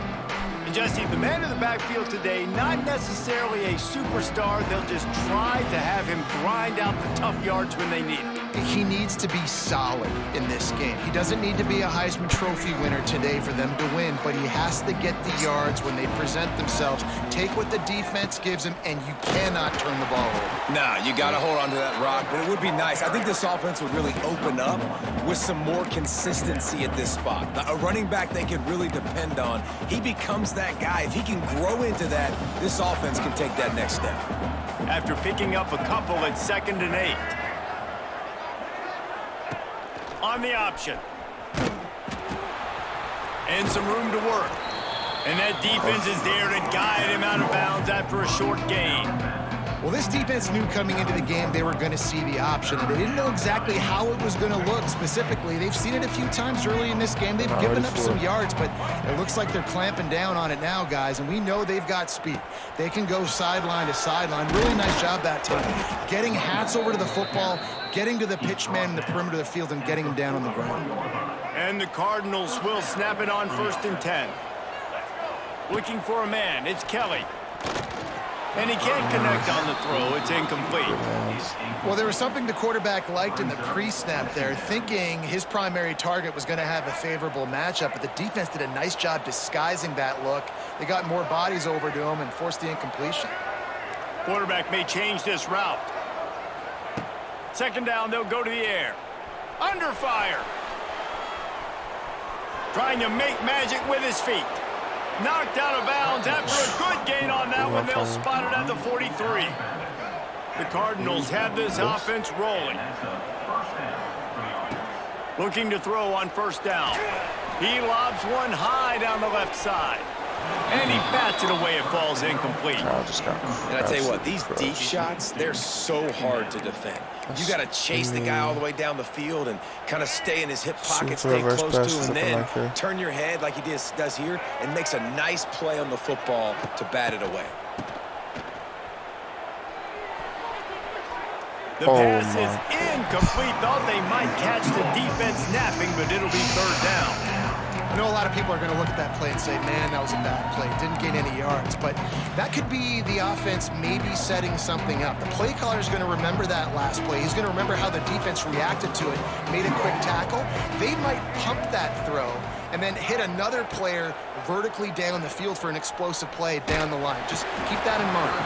And Jesse, the man in the backfield today, not necessarily a superstar. They'll just try to have him grind out the tough yards when they need it. He needs to be solid in this game. He doesn't need to be a Heisman Trophy winner today for them to win, but he has to get the yards when they present themselves. Take what the defense gives him, and you cannot turn the ball over. Nah, you got to hold on to that rock, but it would be nice. I think this offense would really open up with some more consistency at this spot. A running back they could really depend on. He becomes that guy. If he can grow into that, this offense can take that next step. After picking up a couple at 2nd and 8. On the option. And some room to work. And that defense is there to guide him out of bounds after a short gain. Well, this defense knew coming into the game they were going to see the option, and they didn't know exactly how it was going to look specifically. They've seen it a few times early in this game. They've given up some yards, but it looks like they're clamping down on it now, guys, and we know they've got speed. They can go sideline to sideline. Really nice job that time. Getting Hats over to the football, getting to the pitch man in the perimeter of the field, and getting him down on the ground. And the Cardinals will snap it on 1st and 10. Looking for a man. It's Kelly. And he can't connect on the throw. It's incomplete. Well, there was something the quarterback liked in the pre-snap there, thinking his primary target was going to have a favorable matchup, but the defense did a nice job disguising that look. They got more bodies over to him and forced the incompletion. Quarterback may change this route. 2nd down, they'll go to the air. Under fire. Trying to make magic with his feet. Knocked out of bounds after a good gain on that one. They'll spot it at the 43. The Cardinals have this offense rolling. Looking to throw on first down. He lobs one high down the left side. And he bats it away. It falls incomplete. And I tell you what, these deep shots, they're so hard to defend. You got to chase the guy all the way down the field and kind of stay in his hip pocket, stay close to him, and then turn your head like he does here and makes a nice play on the football to bat it away. The pass is incomplete. Thought they might catch the defense napping, but it'll be third down. I know a lot of people are going to look at that play and say, man, that was a bad play. Didn't gain any yards. But that could be the offense maybe setting something up. The play caller is going to remember that last play. He's going to remember how the defense reacted to it, made a quick tackle. They might pump that throw and then hit another player vertically down the field for an explosive play down the line. Just keep that in mind.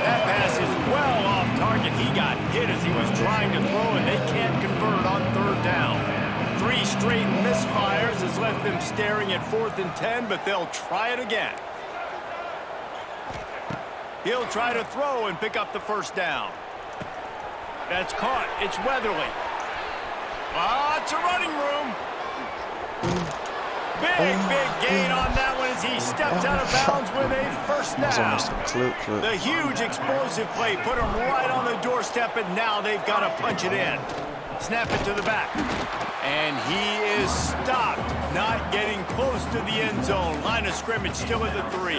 That pass is well off target. He got hit as he was trying to throw, and they can't convert on third down. 3 straight misfires has left them staring at 4th and 10, but they'll try it again. He'll try to throw and pick up the first down. That's caught. It's Weatherly. It's a running room. Big gain on that one as he steps out of bounds with a first down. The huge explosive play put him right on the doorstep, and now they've got to punch it in. Snap it to the back. And he is stopped, not getting close to the end zone. Line of scrimmage still at the 3.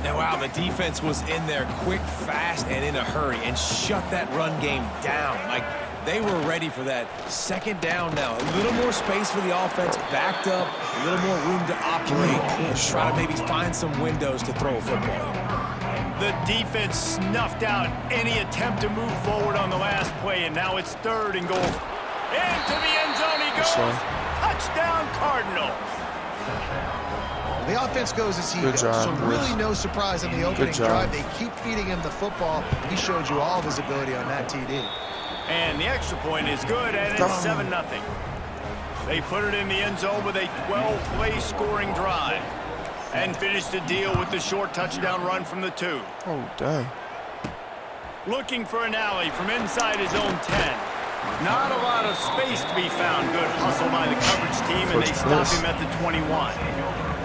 Now, wow, the defense was in there quick, fast, and in a hurry and shut that run game down. Like, they were ready for that second down now. A little more space for the offense, backed up, a little more room to operate, and try to maybe find some windows to throw a football. The defense snuffed out any attempt to move forward on the last play, and now it's 3rd and goal. Into the end zone he goes. Touchdown, Cardinals. The offense goes as he goes, so really no surprise on the opening drive. They keep feeding him the football. He showed you all of his ability on that TD. And the extra point is good, and it's 7-0. They put it in the end zone with a 12-play scoring drive and finish the deal with the short touchdown run from the 2. Oh, dang. Looking for an alley from inside his own 10. Not a lot of space to be found. Good hustle by the coverage team, and they stop him at the 21.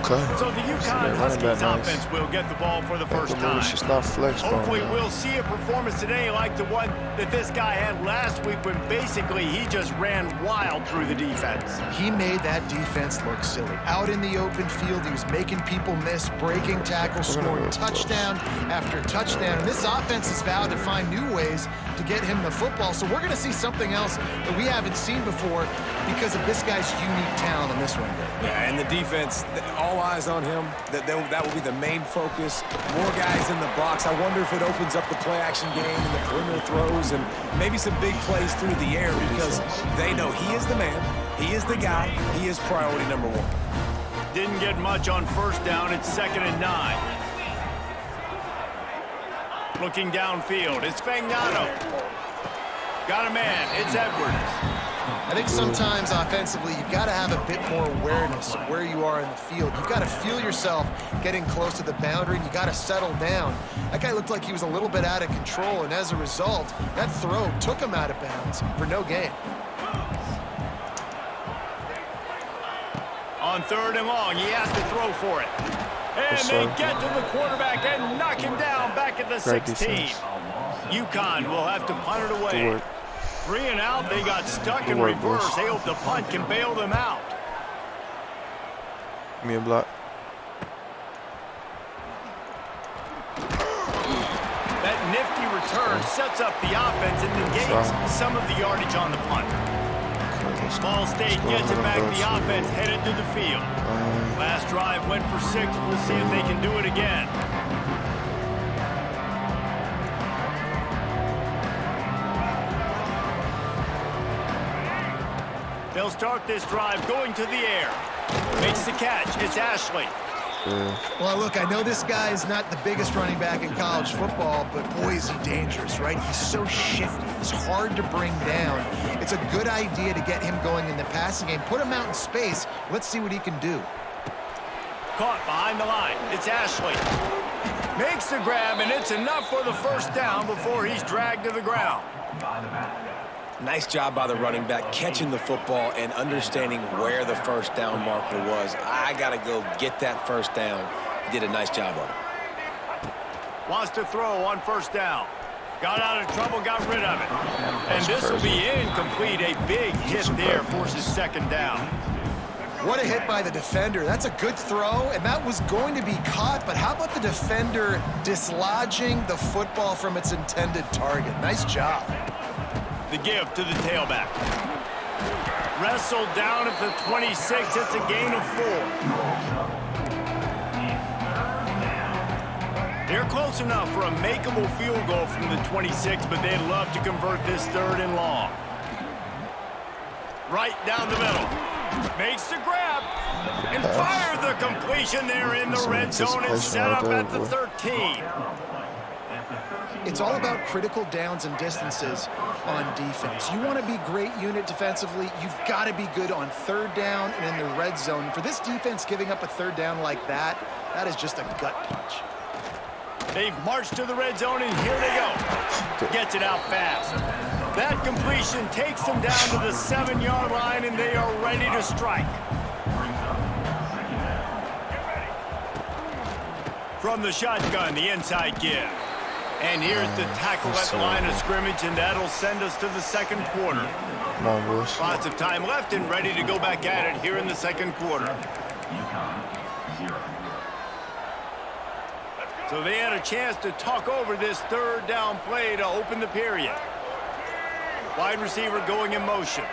Okay. So the UConn Huskies offense will get the ball for the first time. Hopefully we'll see a performance today like the one that this guy had last week when basically he just ran wild through the defense. He made that defense look silly. Out in the open field, he was making people miss, breaking tackles, scoring touchdown after touchdown. And this offense has vowed to find new ways to get him the football. So we're going to see something else that we haven't seen before because of this guy's unique talent in this one. Yeah, and the defense, all eyes on him. That will be the main focus. More guys in the box. I wonder if it opens up the play-action game and the perimeter throws and maybe some big plays through the air because they know he is the man, he is the guy, he is priority number 1. Didn't get much on first down. It's 2nd and 9. Looking downfield, it's Fagnano. Got a man, it's Edwards. I think sometimes offensively, you've got to have a bit more awareness of where you are in the field. You've got to feel yourself getting close to the boundary, and you got to settle down. That guy looked like he was a little bit out of control, and as a result, that throw took him out of bounds for no gain. On 3rd and long, he has to throw for it. And they get to the quarterback and knock him down back at the 16. UConn will have to punt it away. 3 and out, they got stuck in reverse. They hope the punt can bail them out. Give me a block. That nifty return sets up the offense and negates some of the yardage on the punt. Ball State gets it back. The offense headed to the field. Last drive went for 6. We'll see if they can do it again. They'll start this drive going to the air. Makes the catch. It's Ashley. Well, look, I know this guy is not the biggest running back in college football, but boy, is he dangerous, right? He's so shifty. He's hard to bring down. It's a good idea to get him going in the passing game. Put him out in space. Let's see what he can do. Caught behind the line. It's Ashley. Makes the grab, and it's enough for the first down before he's dragged to the ground. Nice job by the running back, catching the football and understanding where the first down marker was. I got to go get that first down. He did a nice job on it. Wants to throw on first down. Got out of trouble, got rid of it. And this will be incomplete. A big hit there, forces second down. What a hit by the defender. That's a good throw, and that was going to be caught, but how about the defender dislodging the football from its intended target? Nice job. The give to the tailback. Wrestled down at the 26. It's a gain of 4. They're close enough for a makeable field goal from the 26, but they'd love to convert this 3rd and long. Right down the middle. Makes the grab. And fired the completion there in the red zone and set up at the 13. It's all about critical downs and distances on defense. You want to be great unit defensively, you've got to be good on 3rd down and in the red zone. For this defense giving up a 3rd down like that, that is just a gut punch. They've marched to the red zone, and here they go. Gets it out fast. That completion takes them down to the 7-yard line, and they are ready to strike. From the shotgun, the inside give. And here's the tackle at the line of scrimmage, and that'll send us to the 2nd quarter. Lots of time left and ready to go back at it here in the 2nd quarter. So they had a chance to talk over this 3rd down play to open the period. Wide receiver going in motion.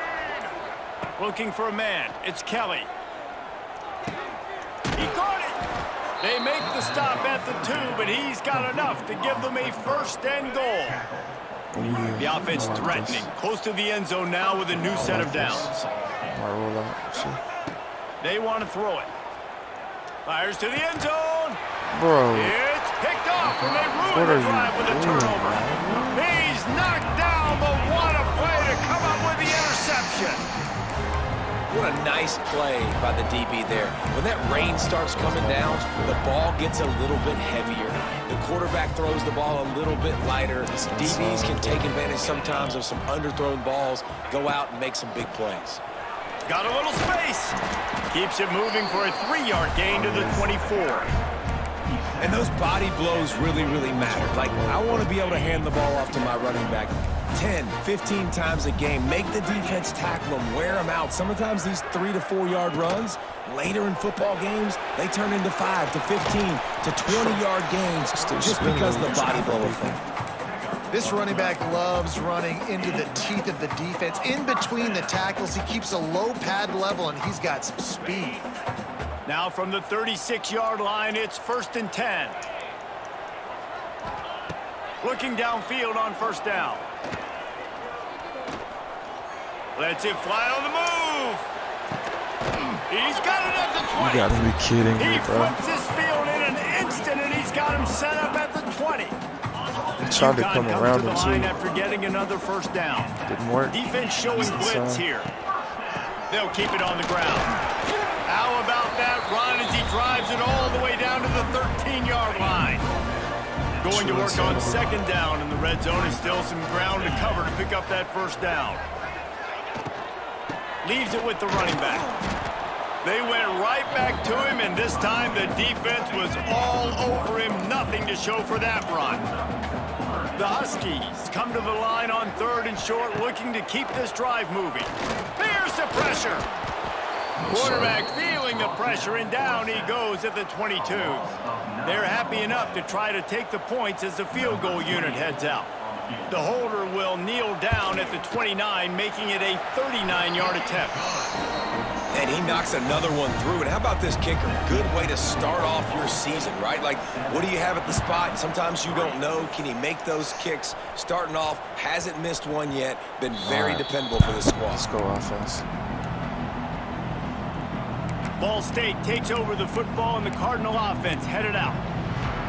Looking for a man. It's Kelly. He caught it. They make the stop at the 2, but he's got enough to give them a 1st and goal. The offense threatening. Close to the end zone now with a new set of downs. They want to throw it. Fires to the end zone. Bro. It's picked off, and they ruin the drive with a turnover. He's knocked down, but what a play to come up with the interception. What a nice play by the DB there. When that rain starts coming down, the ball gets a little bit heavier. The quarterback throws the ball a little bit lighter. DBs can take advantage sometimes of some underthrown balls, go out and make some big plays. Got a little space. Keeps it moving for a 3-yard gain to the 24. And those body blows really, really matter. Like, I want to be able to hand the ball off to my running back 10, 15 times a game. Make the defense tackle them, wear them out. Sometimes these 3 to 4 yard runs, later in football games, they turn into 5 to 15 to 20-yard gains just because of the body blow effect. This running back loves running into the teeth of the defense. In between the tackles, he keeps a low pad level, and he's got some speed. Now from the 36-yard line, it's 1st and 10. Looking downfield on 1st down. Lets it fly on the move. He's got it at the 20. You gotta be kidding me, bro. He flips his field in an instant, and he's got him set up at the 20. He tried to come around him, too. After getting another 1st down. Didn't work. Defense showing blitz here. They'll keep it on the ground. How about that run as he drives it all the way down to the 13-yard line? Going to work on 2nd down in the red zone, and still some ground to cover to pick up that 1st down. Leaves it with the running back. They went right back to him, and this time the defense was all over him. Nothing to show for that run. The Huskies come to the line on 3rd and short, looking to keep this drive moving. There's the pressure. Quarterback feeling the pressure, and down he goes at the 22. They're happy enough to try to take the points as the field goal unit heads out. The holder will kneel down at the 29, making it a 39-yard attempt. And he knocks another one through. And how about this kicker? Good way to start off your season, right? Like, what do you have at the spot? Sometimes you don't know. Can he make those kicks? Starting off, hasn't missed one yet. Been very dependable for the squad. Let's go offense. Ball State takes over the football, and the Cardinal offense headed out.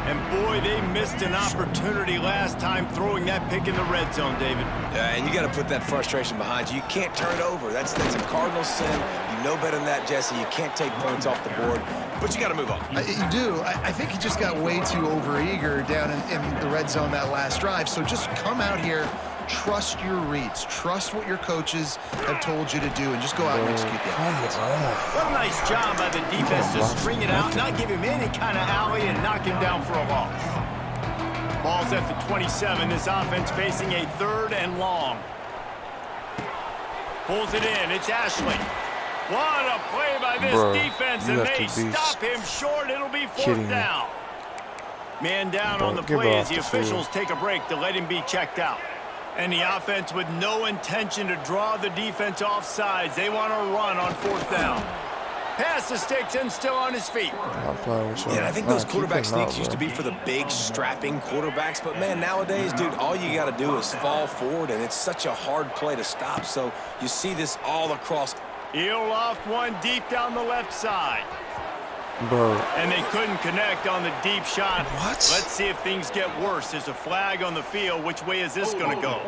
And boy, they missed an opportunity last time throwing that pick in the red zone, David. Yeah, and you got to put that frustration behind you. You can't turn it over. That's a Cardinal sin. You know better than that, Jesse. You can't take points off the board. but you got to move on. You do. I think he just got way too overeager down in the red zone that last drive. So just come out here, trust your reads, trust what your coaches have told you to do, and just go out and execute that. What a nice job by the defense to string it out, not give him any kind of alley, and knock him down for a loss. Ball's at the 27. This offense facing a 3rd and long. Pulls it in. It's Ashley. What a play by this defense, and they stop him short. It'll be 4th down. Man down on the play as the officials take a break to let him be checked out. And the offense with no intention to draw the defense off sides. They want to run on 4th down. Pass the sticks and still on his feet. Yeah, I think those quarterback sneaks used to be for the big, strapping quarterbacks. But, man, nowadays, dude, all you got to do is fall forward, and it's such a hard play to stop. So you see this all across. He'll loft one deep down the left side. Bro. And they couldn't connect on the deep shot. What? Let's see if things get worse. There's a flag on the field. Which way is this going to go?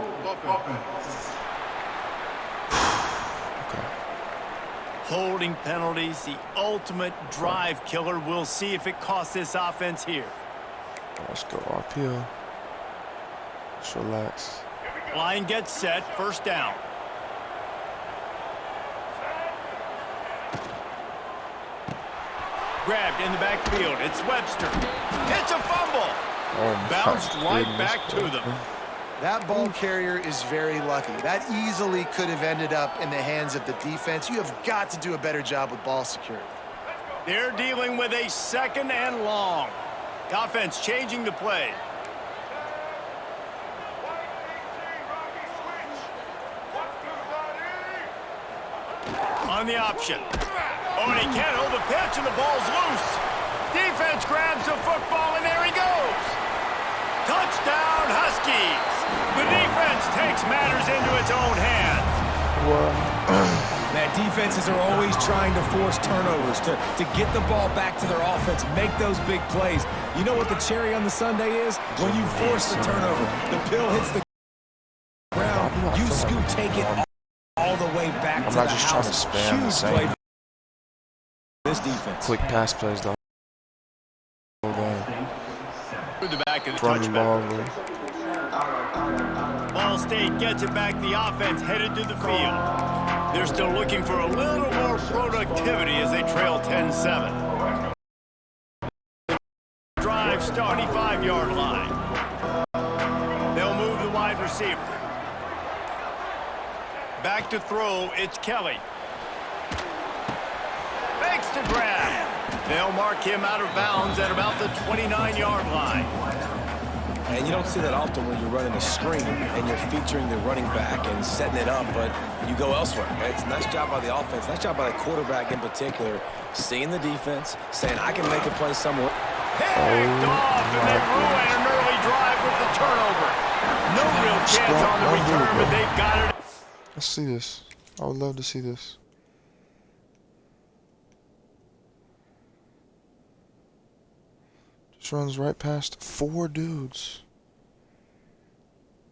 Holding penalties, the ultimate drive killer. We'll see if it costs this offense here. Let's go RPO. Just relax. Line gets set. 1st down. Grabbed in the backfield. It's Webster. It's a fumble. Bounced right back to them. That ball carrier is very lucky. That easily could have ended up in the hands of the defense. You have got to do a better job with ball security. They're dealing with a 2nd and long. The offense changing the play. On the option. Oh, and he can't hold the pitch, and the ball's loose. Defense grabs the football, and there he goes. Touchdown, Huskies. The defense takes matters into its own hands. Man, defenses are always trying to force turnovers to get the ball back to their offense, make those big plays. You know what the cherry on the sundae is? When you force the turnover, the pill hits the ground, you scoop, take it all the way back to the house. I'm not just trying to spam the same. This defense. Quick pass plays, though. Through the back of the From the touchback. Ball State gets it back. The offense headed to the field. They're still looking for a little more productivity as they trail 10-7. Drive starting 5-yard line. They'll move the wide receiver. Back to throw. It's Kelly. Makes the grab. They'll mark him out of bounds at about the 29-yard line. And you don't see that often when you're running a screen and you're featuring the running back and setting it up, but you go elsewhere. Okay? It's a nice job by the offense, nice job by the quarterback in particular, seeing the defense, saying, I can make a play somewhere. Picked off, and they ruin an early drive with the turnover. No real chance on the return, but they've got it. Let's see this. I would love to see this. Just runs right past 4 dudes.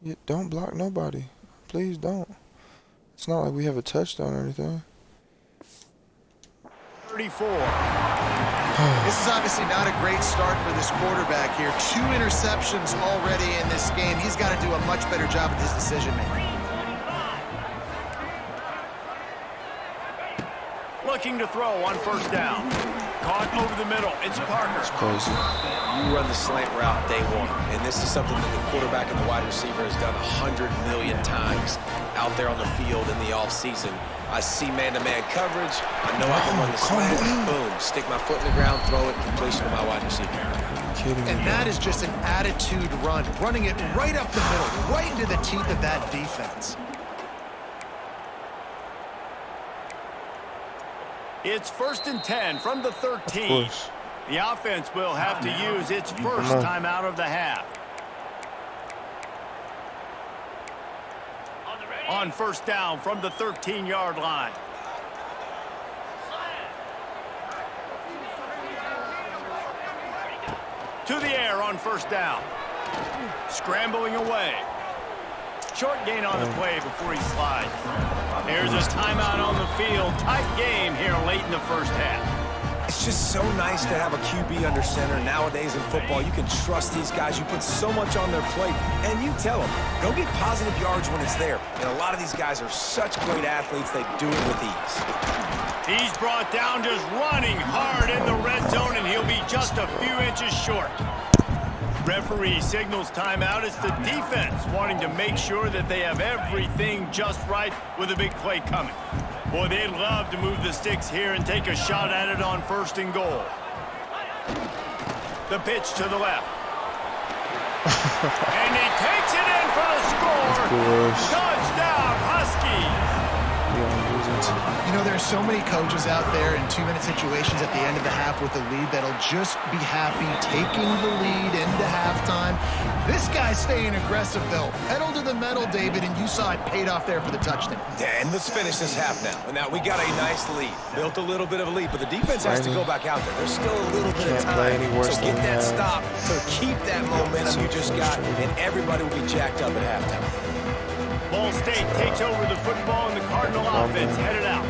Yeah, don't block nobody. Please don't. It's not like we have a touchdown or anything. 34. This is obviously not a great start for this quarterback here. 2 interceptions already in this game. He's got to do a much better job with his decision-making. Looking to throw on 1st down. Caught over the middle. It's Parker. It's crazy. You run the slant route day one, and this is something that the quarterback and the wide receiver has done 100 million times out there on the field in the offseason. I see man-to-man coverage. I know I can run the slant. Boom. Stick my foot in the ground, throw it, completion to my wide receiver. And that is just an attitude run, running it right up the middle, right into the teeth of that defense. It's 1st and 10 from the 13. The offense will have to use its first timeout of the half. On 1st down from the 13-yard line. To the air on 1st down. Scrambling away. Short gain on the play before he slides. There's a timeout on the field. Tight game here late in the 1st half. It's just so nice to have a QB under center. Nowadays in football, you can trust these guys. You put so much on their plate, and you tell them, go get positive yards when it's there. And a lot of these guys are such great athletes, they do it with ease. He's brought down just running hard in the red zone, and he'll be just a few inches short. Referee signals timeout. It's the defense wanting to make sure that they have everything just right with a big play coming. Boy, they'd love to move the sticks here and take a shot at it on 1st and goal. The pitch to the left. And he takes it in for the score. Touchdown, Huskies. You know, there's so many coaches out there in 2-minute situations at the end of the half with the lead that'll just be happy taking the lead into halftime. This guy's staying aggressive, though. Pedal to the metal, David, and you saw it paid off there for the touchdown. Yeah, and let's finish this half now. Now, we got a nice lead. Built a little bit of a lead, but the defense has to go back out there. There's still a little bit of time. So get that stop to keep that momentum you just got, and everybody will be jacked up at halftime. Ball State takes over the football, and the Cardinal offense headed out.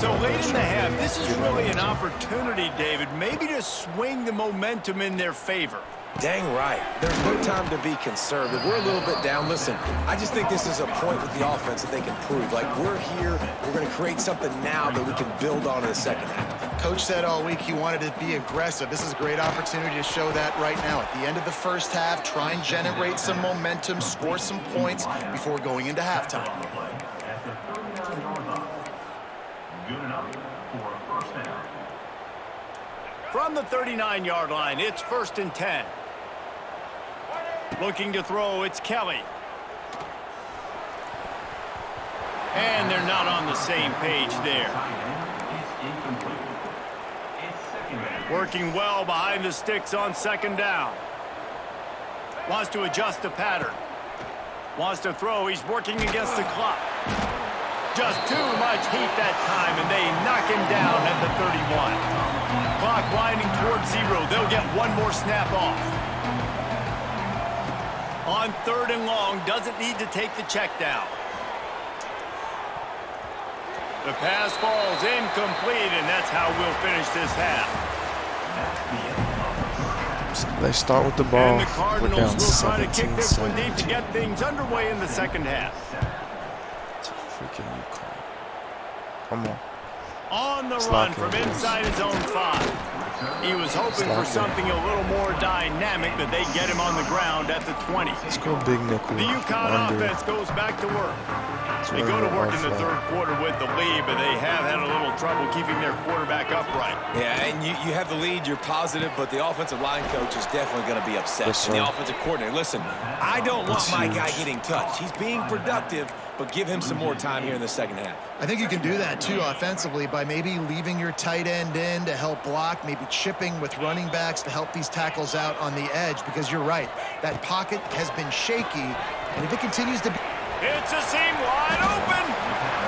So late in the half, this is really an opportunity, David, maybe to swing the momentum in their favor. Dang right. There's no time to be conservative. We're a little bit down. Listen, I just think this is a point with the offense that they can prove. Like, we're here, we're going to create something now that we can build on in the second half. Coach said all week he wanted to be aggressive. This is a great opportunity to show that right now. At the end of the first half, try and generate some momentum, score some points before going into halftime. From the 39-yard line, it's 1st and 10. Looking to throw, it's Kelly. And they're not on the same page there. Working well behind the sticks on 2nd down. Wants to adjust the pattern. Wants to throw, he's working against the clock. Just too much heat that time, and they knock him down at the 31. Clock winding towards 0. They'll get one more snap off. On 3rd and long, doesn't need to take the check down. The pass falls incomplete, and that's how we'll finish this half. They start with the ball. And the Cardinals will try to kick this one deep to get things underway in the second half. Freaking UConn. Come on. On the run from inside his own 5. He was hoping for something a little more dynamic, but they get him on the ground at the 20. Let's go big nickel. The UConn offense goes back to work. They go to work in the 3rd quarter with the lead, but they have had a little trouble keeping their quarterback upright. Yeah, and you have the lead, you're positive, but the offensive line coach is definitely going to be upset. Yes, and the offensive coordinator, listen, I don't want my guy getting touched. He's being productive, but give him some more time here in the second half. I think you can do that, too, offensively, by maybe leaving your tight end in to help block, maybe chipping with running backs to help these tackles out on the edge, because you're right. That pocket has been shaky, and if it continues to be... It's a seam wide open.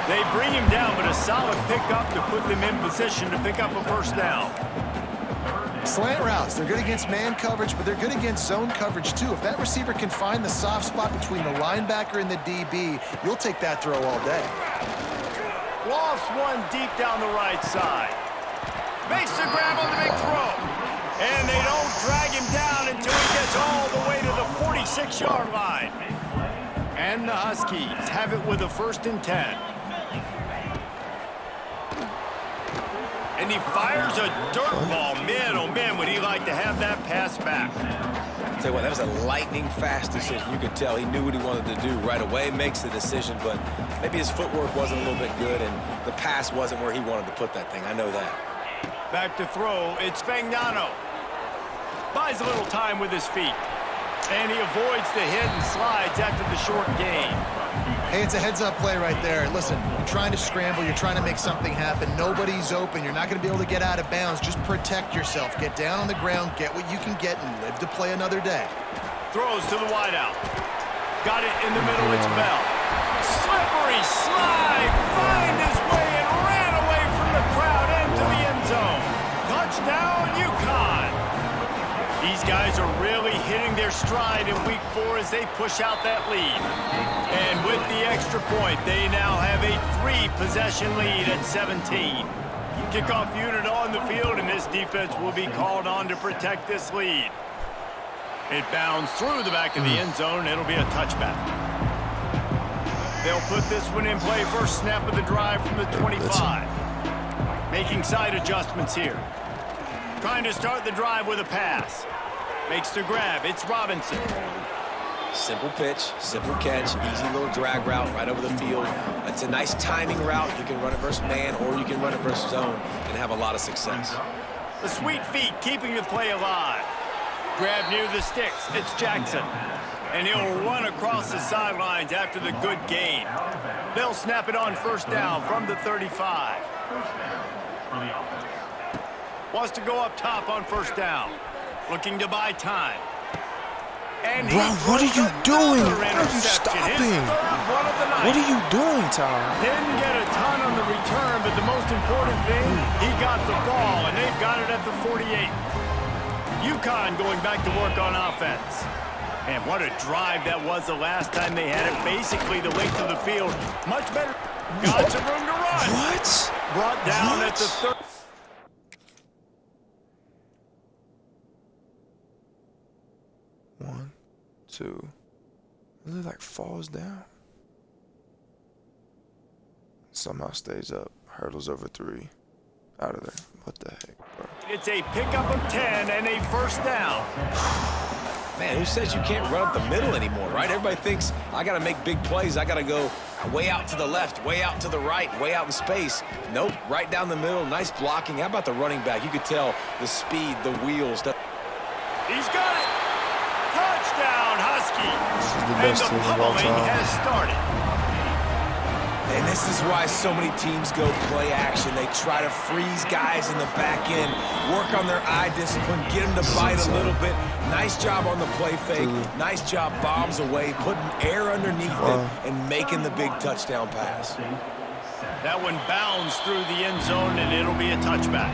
They bring him down, but a solid pickup to put them in position to pick up a 1st down. Slant routes, they're good against man coverage, but they're good against zone coverage, too. If that receiver can find the soft spot between the linebacker and the DB, you'll take that throw all day. Lost one deep down the right side. Makes the grab on the big throw. And they don't drag him down until he gets all the way to the 46-yard line. And the Huskies have it with a 1st and 10. And he fires a dirt ball. Man, oh man, would he like to have that pass back. I'll tell you what, that was a lightning-fast decision. You could tell he knew what he wanted to do right away, makes the decision, but maybe his footwork wasn't a little bit good, and the pass wasn't where he wanted to put that thing. I know that. Back to throw, it's Fagnano. Buys a little time with his feet. And he avoids the hit and slides after the short gain. Hey, it's a heads-up play right there. Listen, you're trying to scramble. You're trying to make something happen. Nobody's open. You're not going to be able to get out of bounds. Just protect yourself. Get down on the ground, get what you can get, and live to play another day. Throws to the wideout. Got it in the middle. It's Bell. Slippery slide. Find his way and ran away from the crowd into the end zone. Touchdown, UConn. These guys are really hitting their stride in week 4 as they push out that lead. And with the extra point, they now have a 3-possession lead at 17. Kickoff unit on the field, and this defense will be called on to protect this lead. It bounds through the back of the end zone. It'll be a touchback. They'll put this one in play. First snap of the drive from the 25. Making side adjustments here. Trying to start the drive with a pass. Makes the grab. It's Robinson. Simple pitch, simple catch, easy little drag route right over the field. It's a nice timing route. You can run it versus man or you can run it versus zone and have a lot of success. The sweet feet keeping the play alive. Grab near the sticks. It's Jackson. And he'll run across the sidelines after the good gain. They'll snap it on first down from the 35. Wants to go up top on first down. Looking to buy time. And bro, what are you doing? Why are you stopping? What are you doing, Tyler? Didn't get a ton on the return, but the most important thing, he got the ball, and they've got it at the 48. UConn going back to work on offense. And what a drive that was the last time they had it. Basically the length of the field. Much better. Got some room to run. What? Brought down at the 30. One, two. Really like falls down. Somehow stays up. Hurdles over 3. Out of there. What the heck, bro? It's a pickup of 10 and a first down. Man, who says you can't run up the middle anymore, right? Everybody thinks, I got to make big plays. I got to go way out to the left, way out to the right, way out in space. Nope, right down the middle. Nice blocking. How about the running back? You could tell the speed, the wheels. He's got it. Touchdown, Husky. This is the best team of all time. Has started. And this is why so many teams go play action. They try to freeze guys in the back end, work on their eye discipline, get them to bite a little bit. Nice job on the play fake. Nice job bombs away, putting air underneath it and making the big touchdown pass. That one bounds through the end zone, and it'll be a touchback.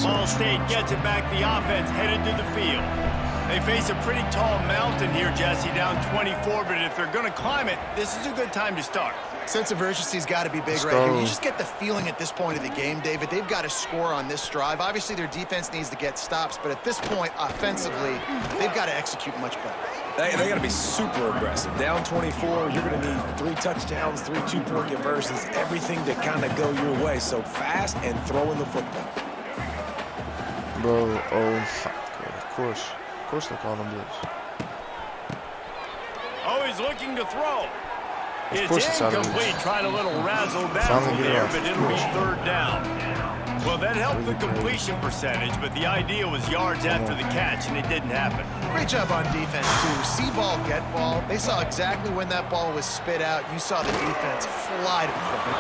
Ball State gets it back. The offense headed to the field. They face a pretty tall mountain here, Jesse, down 24, but if they're going to climb it, this is a good time to start. Sense of urgency's got to be big right here. You just get the feeling at this point of the game, David, they've got to score on this drive. Obviously, their defense needs to get stops, but at this point, offensively, they've got to execute much better. They got to be super aggressive. Down 24, you're going to need 3 touchdowns, 3 two-point conversions, everything to kind of go your way. So fast and throwing the football. Bro, of course. Of course they're calling him blitz. Oh, he's looking to throw. It's incomplete, trying a little razzle-dazzle there, but it'll be third down. Well, that helped the completion percentage, but the idea was yards after the catch, and it didn't happen. Great job on defense, too. See ball, get ball. They saw exactly when that ball was spit out. You saw the defense fly to the football.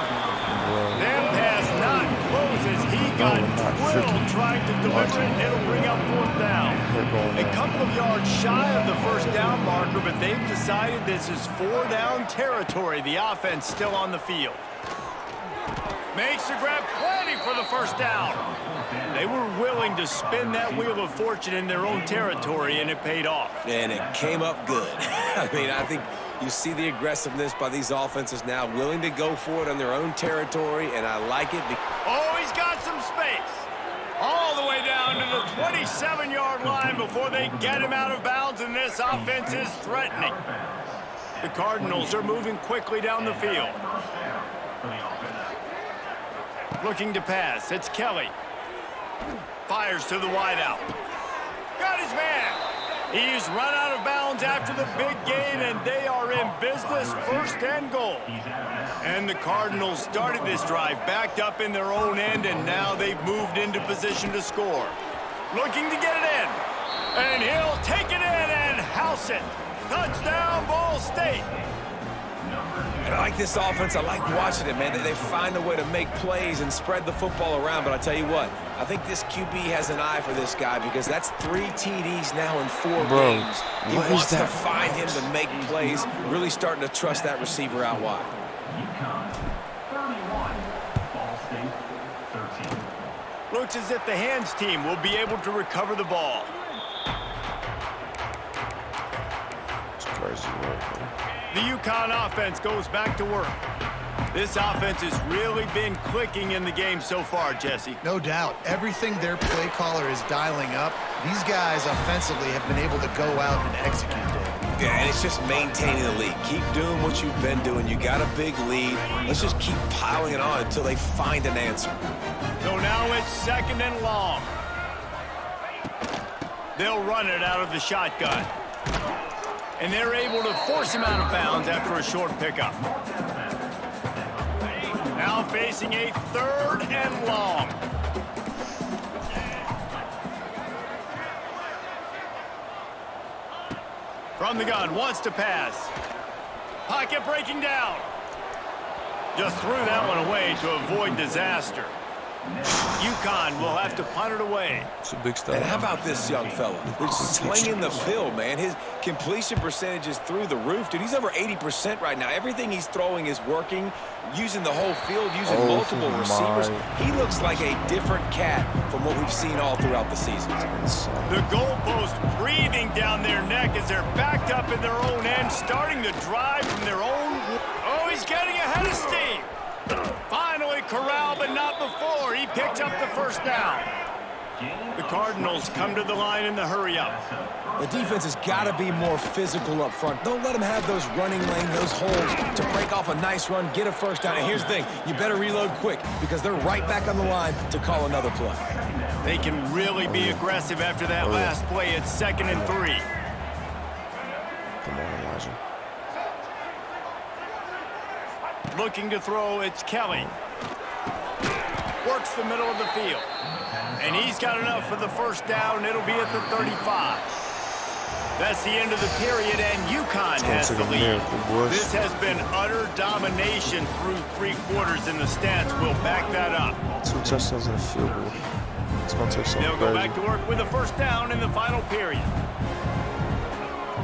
That pass not closes. He got drilled trying to deliver it. It'll bring up fourth down. A couple of yards shy of the first down marker, but they've decided this is 4-down territory. The offense still on the field. Makes the grab, plenty for the first down. They were willing to spin that wheel of fortune in their own territory, and it paid off. And it came up good. I mean, I think you see the aggressiveness by these offenses now, willing to go for it on their own territory, and I like it. Oh, he's got some space. All the way down to the 27-yard line before they get him out of bounds, and this offense is threatening. The Cardinals are moving quickly down the field. Looking to pass. It's Kelly. Fires to the wideout. Got his man. He's run out of bounds after the big gain, and they are in business, first and goal. And the Cardinals started this drive backed up in their own end, and now they've moved into position to score. Looking to get it in. And he'll take it in and house it. Touchdown, Ball State. And I like this offense. I like watching it, man. They find a way to make plays and spread the football around. But I tell you what, I think this QB has an eye for this guy because that's 3 TDs now in 4 games. He wants to find him to make plays, really starting to trust that receiver out wide. Looks as if the hands team will be able to recover the ball. It's crazy work, man. The UConn offense goes back to work. This offense has really been clicking in the game so far, Jesse. No doubt. Everything their play caller is dialing up, these guys offensively have been able to go out and execute it. Yeah, and it's just maintaining the lead. Keep doing what you've been doing. You got a big lead. Let's just keep piling it on until they find an answer. So now it's 2nd and long. They'll run it out of the shotgun. And they're able to force him out of bounds after a short pickup. Now facing a 3rd and long. From the gun, wants to pass. Pocket breaking down. Just threw that one away to avoid disaster. UConn will have to punt it away. It's a big step. And how about this young fella? They're slinging the pill, man. His completion percentage is through the roof. Dude, he's over 80% right now. Everything he's throwing is working, using the whole field, using multiple receivers. He looks like a different cat from what we've seen all throughout the season. The goalpost breathing down their neck as they're backed up in their own end, starting to drive from their own. Oh, he's getting ahead of steam. Finally corralled, but not before. He picks up the first down. The Cardinals come to the line in the hurry-up. The defense has got to be more physical up front. Don't let them have those running lane, those holes to break off a nice run, get a first down. And here's the thing, you better reload quick because they're right back on the line to call another play. They can really be aggressive after that last play. It's 2nd and 3. Come on, Elijah. Looking to throw, it's Kelly. Works the middle of the field. And he's got enough for the first down. It'll be at the 35. That's the end of the period, and UConn has the lead. This has been utter domination through 3 quarters, and the stats will back that up. 2 touchdowns and a field goal. It's going to take something. They'll go back to work with a first down in the final period.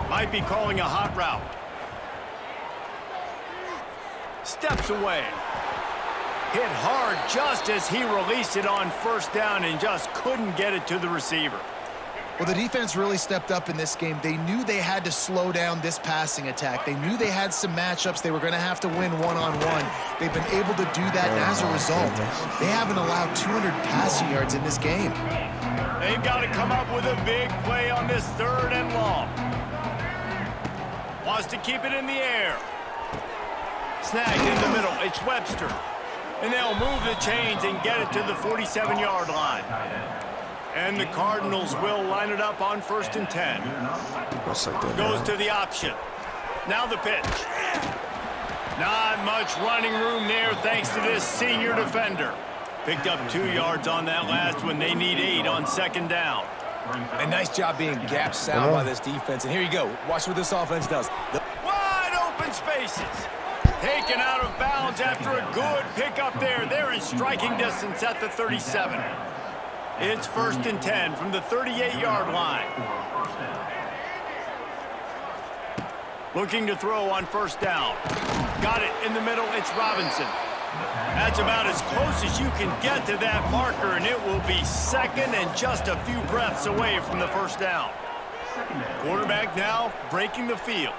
Might be calling a hot route. Steps away. Hit hard just as he released it on first down and just couldn't get it to the receiver. Well, the defense really stepped up in this game. They knew they had to slow down this passing attack. They knew they had some matchups they were going to have to win one-on-one. They've been able to do that, and as a result, they haven't allowed 200 passing yards in this game. They've got to come up with a big play on this 3rd and long. Wants to keep it in the air. Snagged in the middle. It's Webster. And they'll move the chains and get it to the 47-yard line. And the Cardinals will line it up on 1st and 10. Goes to the option. Now the pitch. Not much running room there thanks to this senior defender. Picked up 2 yards on that last one. They need 8 on 2nd down. A nice job being gap sound by this defense. And here you go. Watch what this offense does. Wide open spaces. Taken out of bounds after a good pickup there. They're in striking distance at the 37. It's 1st and 10 from the 38-yard line. Looking to throw on first down. Got it in the middle. It's Robinson. That's about as close as you can get to that marker, and it will be 2nd and just a few breaths away from the first down. Quarterback now breaking the field.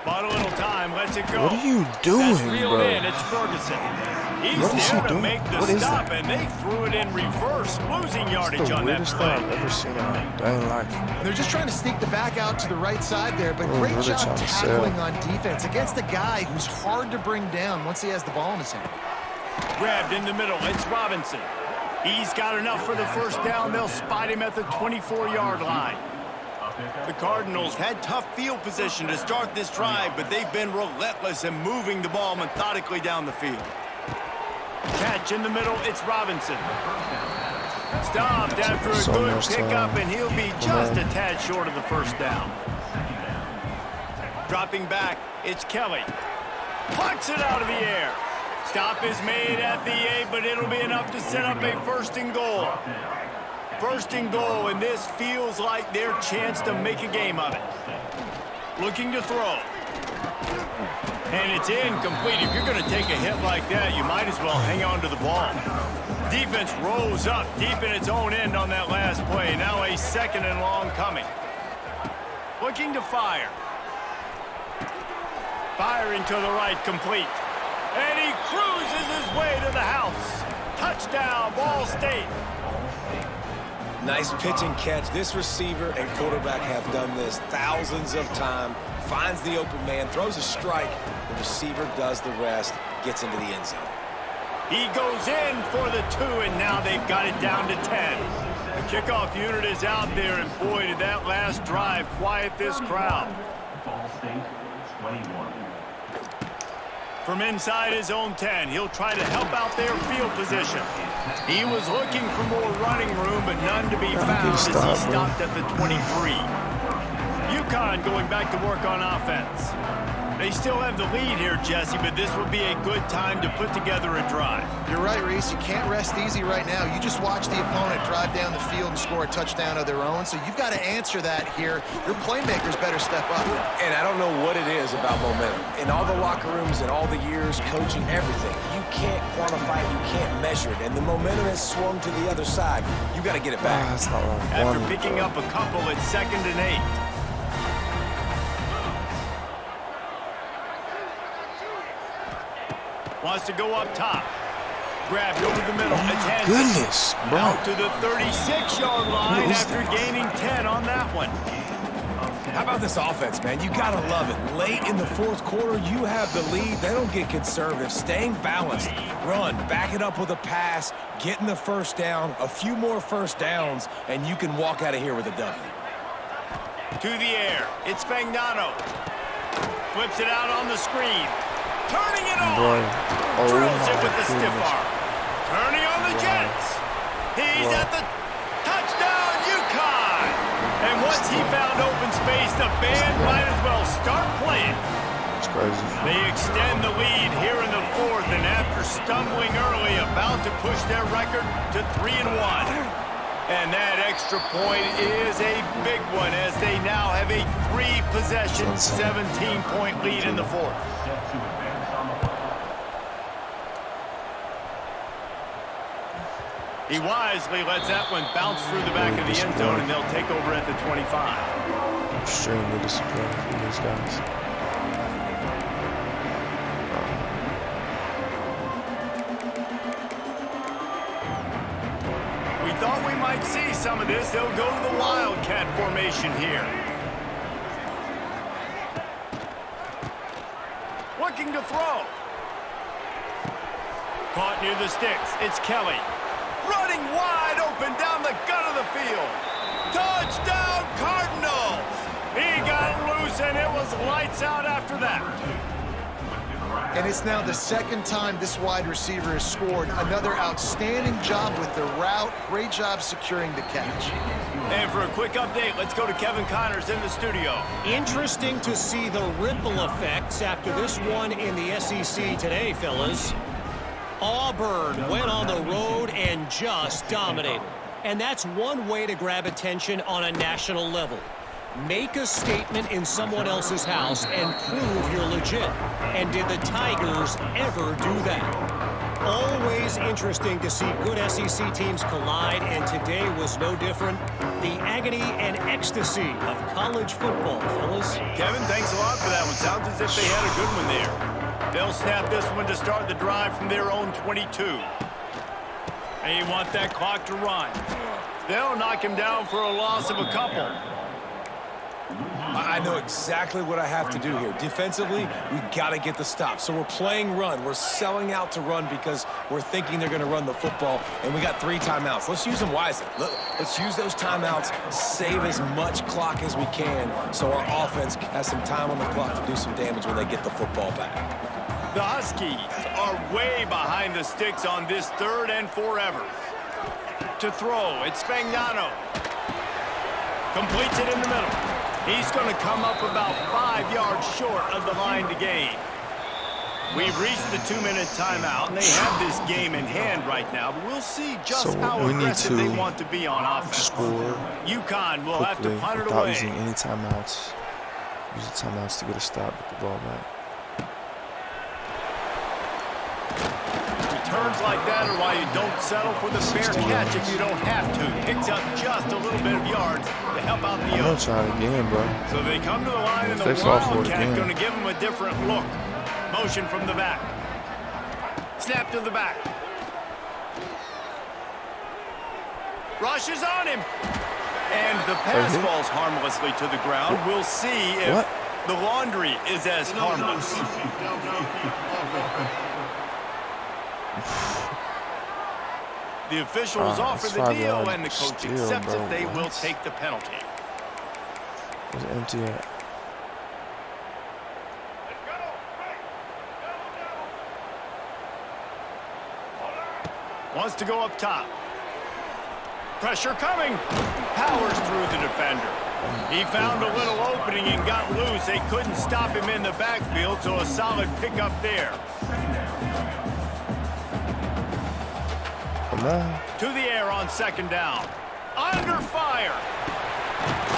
Bought a little time, lets it go. What are you doing, bro? In. It's Ferguson. He's there to make the stop, and they threw it in reverse, losing yardage on that play. I've ever seen in my dang life. They're just trying to sneak the back out to the right side there, but great job tackling on defense against a guy who's hard to bring down once he has the ball in his hand. Grabbed in the middle. It's Robinson. He's got enough for the first down. They'll spot him at the 24-yard line. The Cardinals had tough field position to start this drive, but they've been relentless in moving the ball methodically down the field. Catch in the middle, it's Robinson. Stopped after a good pickup, and he'll be just a tad short of the first down. Dropping back, it's Kelly. Plucks it out of the air. Stop is made at the 8, but it'll be enough to set up a 1st and goal. 1st and goal, and this feels like their chance to make a game of it. Looking to throw. And it's incomplete. If you're going to take a hit like that, you might as well hang on to the ball. Defense rose up deep in its own end on that last play. Now a 2nd and long coming. Looking to fire. Firing to the right, complete. And he cruises his way to the house. Touchdown, Ball State. Nice pitch and catch. This receiver and quarterback have done this thousands of times. Finds the open man, throws a strike. The receiver does the rest, gets into the end zone. He goes in for the 2, and now they've got it down to 10. The kickoff unit is out there, and boy, did that last drive quiet this crowd. Ball State, 21. From inside his own 10, he'll try to help out their field position. He was looking for more running room, but none to be found as he stopped at the 23. UConn going back to work on offense. They still have the lead here, Jesse, but this will be a good time to put together a drive. You're right, Reese. You can't rest easy right now. You just watch the opponent drive down the field and score a touchdown of their own, so you've got to answer that here. Your playmakers better step up. And I don't know what it is about momentum. In all the locker rooms and all the years, coaching, everything, you can't quantify it, you can't measure it, and the momentum has swung to the other side. You got to get it back. That's not what I After wanted, picking up a couple, it's 2nd and 8. Wants to go up top. Grabbed over the middle. Oh goodness, bro. Out to the 36-yard line after gaining 10 on that one. How about this offense, man? You got to love it. Late in the 4th quarter, you have the lead. They don't get conservative. Staying balanced. Run, back it up with a pass, getting the first down, a few more first downs, and you can walk out of here with a W. To the air. It's Fagnano. Flips it out on the screen. Turning it on. Drills it with the stiff arm. Turning on the Jets. He's at the touchdown, UConn. And once he found open space, the band might as well start playing. That's crazy. They extend the lead here in the 4th, and after stumbling early, about to push their record to 3-1. And that extra point is a big one as they now have a 3-possession, 17-point lead in the 4th. He wisely lets that one bounce through the back of the end zone, and they'll take over at the 25. Extremely disappointed for these guys. We thought we might see some of this. They'll go to the Wildcat formation here. Looking to throw. Caught near the sticks. It's Kelly. Running wide open down the gut of the field. Touchdown, Cardinals! He got loose, and it was lights out after that. And it's now the 2nd time this wide receiver has scored. Another outstanding job with the route. Great job securing the catch. And for a quick update, let's go to Kevin Connors in the studio. Interesting to see the ripple effects after this one in the SEC today, fellas. Auburn went on the road and just dominated. And that's one way to grab attention on a national level. Make a statement in someone else's house and prove you're legit. And did the Tigers ever do that? Always interesting to see good SEC teams collide, and today was no different. The agony and ecstasy of college football, fellas. Kevin, thanks a lot for that one. Sounds as if they had a good one there. They'll snap this one to start the drive from their own 22. They want that clock to run. They'll knock him down for a loss of a couple. I know exactly what I have to do here. Defensively, we got to get the stop. So we're playing run. We're selling out to run because we're thinking they're going to run the football, and we got 3 timeouts. Let's use them wisely. Let's use those timeouts, save as much clock as we can so our offense has some time on the clock to do some damage when they get the football back. The Huskies are way behind the sticks on this 3rd and forever. To throw, it's Fagnano. Completes it in the middle. He's going to come up about 5 yards short of the line to gain. We've reached the 2-minute timeout, and they have this game in hand right now, but we'll see just how aggressive they want to be on offense. Score UConn will have to punt it without away. using any timeouts. Use the timeouts to get a stop with the ball back. Turns like that are why you don't settle for the fair catch if you don't have to. Picks up just a little bit of yards to help out the I'm gonna try it again, bro. So they come to the line, and the Wildcat going to give them a different look. Motion from the back. Snap to the back. Rushes on him. And the pass falls harmlessly to the ground. We'll see if the laundry is as harmless. The officials offer the deal, and the coach accepts it. They will take the penalty. It's empty at. Wants to go up top. Pressure coming. Powers through the defender. He found a little opening and got loose. They couldn't stop him in the backfield, so a solid pickup there. Come on. To the air on second down. Under fire.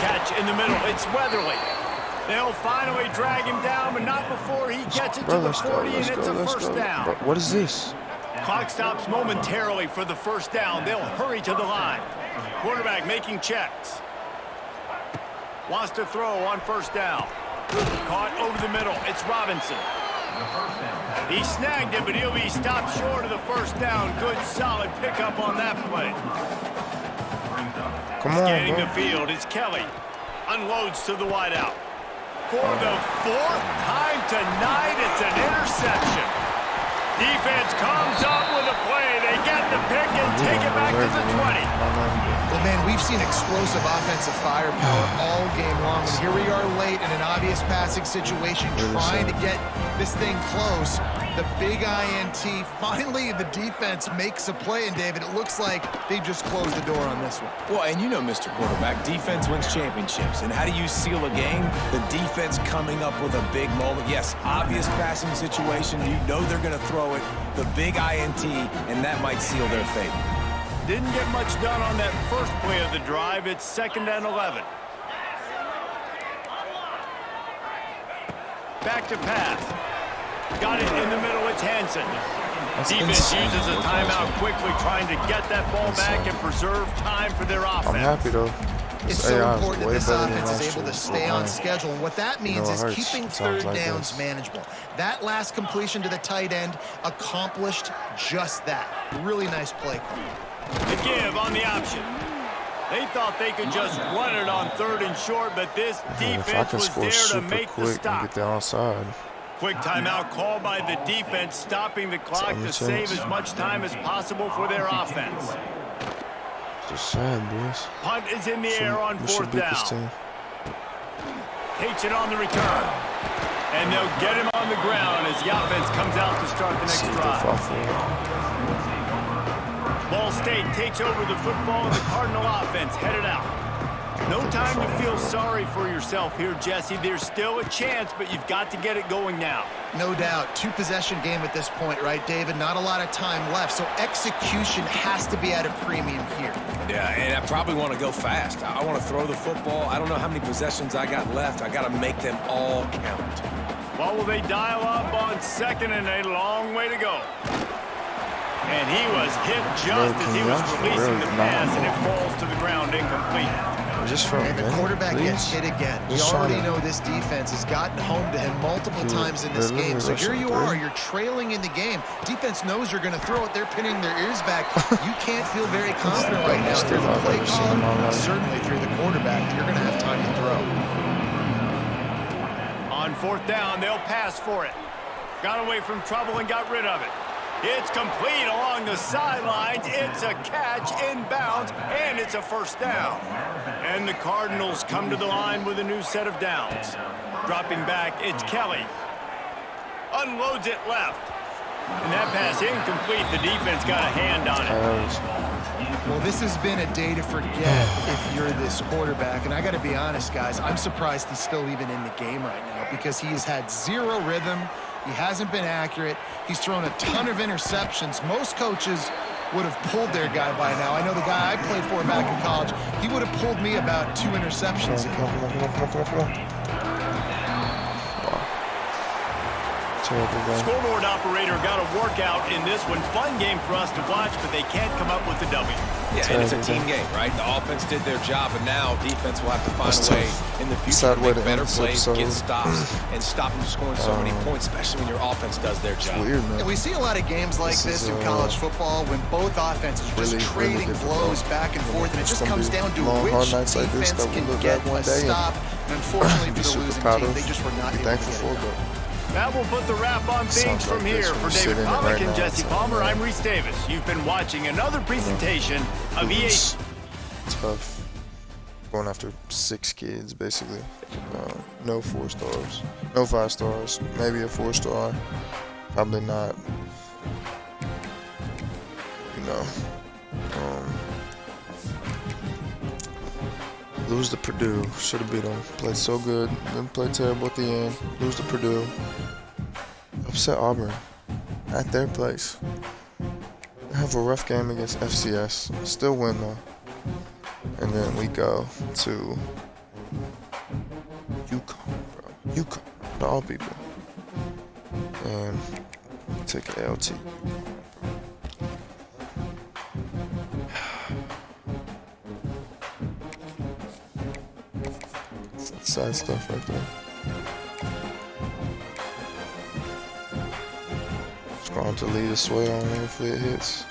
Catch in the middle. It's Weatherly. They'll finally drag him down, but not before he gets it to the 40, and it's a first down. Bro, what is this? Clock stops momentarily for the first down. They'll hurry to the line. Quarterback making checks. Wants to throw on first down. Caught over the middle. It's Robinson. He snagged it, but he'll be stopped short of the first down. Good, solid pickup on that play. Come on, Scanning bro. the field, it's Kelly. Unloads to the wideout. For the fourth time tonight, it's an interception. Defense comes up with a play. They get the pick and take it back to the 20. Well, man, we've seen explosive offensive firepower all game long. And here we are late in an obvious passing situation, trying to get this thing close. The big INT. Finally, the defense makes a play. And, David, it looks like they just closed the door on this one. Well, and you know, Mr. Quarterback, defense wins championships. And how do you seal a game? The defense coming up with a big moment. Yes, obvious passing situation. You know they're going to throw it. The big INT, and that might seal their fate. Didn't get much done on that first play of the drive. It's 2nd and 11. Back to pass. Got it in the middle. It's Hansen. Defense uses a timeout quickly, trying to get that ball back and preserve time for their offense. I'm happy, though. It's so important that this offense is able to stay on schedule. And what that means is keeping third downs manageable. That last completion to the tight end accomplished just that. Really nice play call. The give on the option. They thought they could just run it on 3rd and short, but this defense was there to make the stop. Get that outside. Quick timeout called by the defense, stopping the clock to save as much time as possible for their offense. Just saying, boys. Punt is in the air on 4th down. Takes it on the return. And they'll get him on the ground as the offense comes out to start the next drive. Ball State takes over the football, and the Cardinal offense headed out. No time to feel sorry for yourself here, Jesse. There's still a chance, but you've got to get it going now. No doubt. 2-possession game at this point, right, David? Not a lot of time left, so execution has to be at a premium here. Yeah, and I probably want to go fast. I want to throw the football. I don't know how many possessions I got left. I got to make them all count. Well, will they dial up on 2nd and a long way to go? And he was hit just as he was releasing the pass, and it falls to the ground incomplete. Just for and the quarterback gets hit again. We already know this defense has gotten home to him multiple times in this game. So here you are, you're trailing in the game. Defense knows you're going to throw it. They're pinning their ears back. You can't feel very confident right now through the play caller, certainly through the quarterback. You're going to have time to throw. On 4th down, they'll pass for it. Got away from trouble and got rid of it. It's complete along the sidelines. It's a catch inbounds, and it's a first down. And the Cardinals come to the line with a new set of downs. Dropping back, it's Kelly. Unloads it left. And that pass incomplete. The defense got a hand on it. Well, this has been a day to forget if you're this quarterback. And I got to be honest, guys, I'm surprised he's still even in the game right now because he has had zero rhythm. He hasn't been accurate. He's thrown a ton of interceptions. Most coaches would have pulled their guy by now. I know the guy I played for back in college, he would have pulled me about 2 interceptions. Scoreboard operator got a workout in this one. Fun game for us to watch, but they can't come up with the W. Yeah, and it's a team game, right? The offense did their job, and now defense will have to find a way in the future to make better plays, get stops, and stop them scoring so many points, especially when your offense does their job. Weird, man. And we see a lot of games like this in college football when both offenses are just trading blows back and forth, and it just comes down to which defense can get a stop. And unfortunately for the losing team, they just were not able to get it done. That will put the wrap on things from here. For David Pollack and Jesse Palmer, I'm Reese Davis. You've been watching another presentation of EA. Tough. Going after 6 kids, basically. No 4 stars. No 5 stars. Maybe a 4-star. Probably not. You know. Lose to Purdue. Should have beat them. Played so good. Then played terrible at the end. Lose to Purdue. Upset Auburn. At their place. Have a rough game against FCS. Still win though. And then we go to UConn, bro. UConn. To all people. And take an LT. Sad stuff right there. Just going to lead us way on if it hits.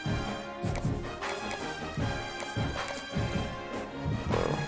Bro.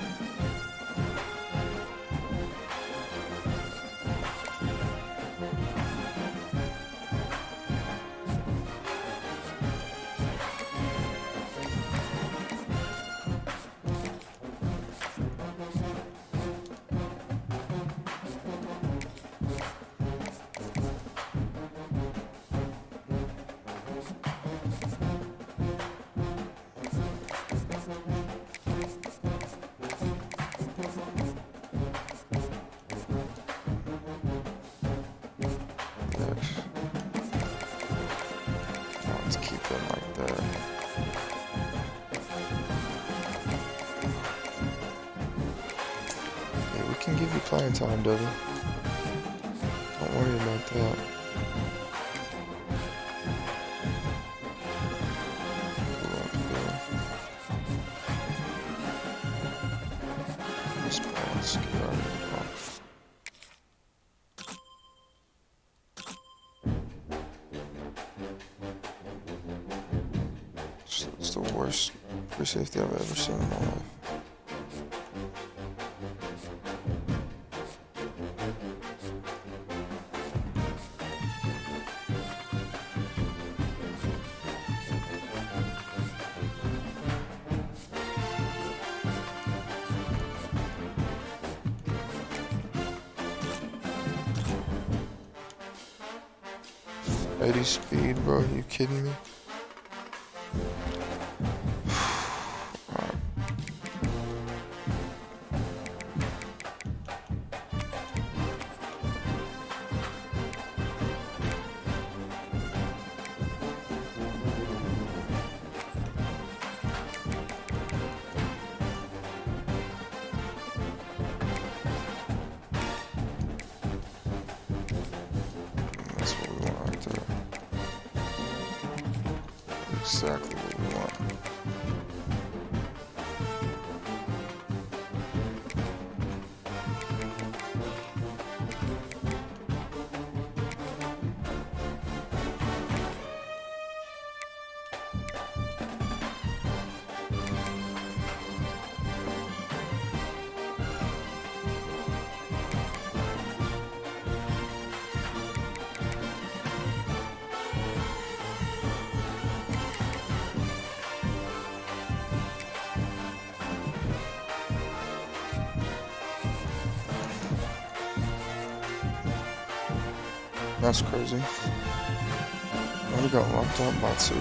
Let's keep them like that. Yeah, we can give you playing time, Devin. Don't worry about that. Let's get out of here. It's the worst free safety I've ever seen in my life. .80 speed, bro. Are you kidding me? That's what we want right there. Exactly what we want. That's crazy. I got locked up by 2.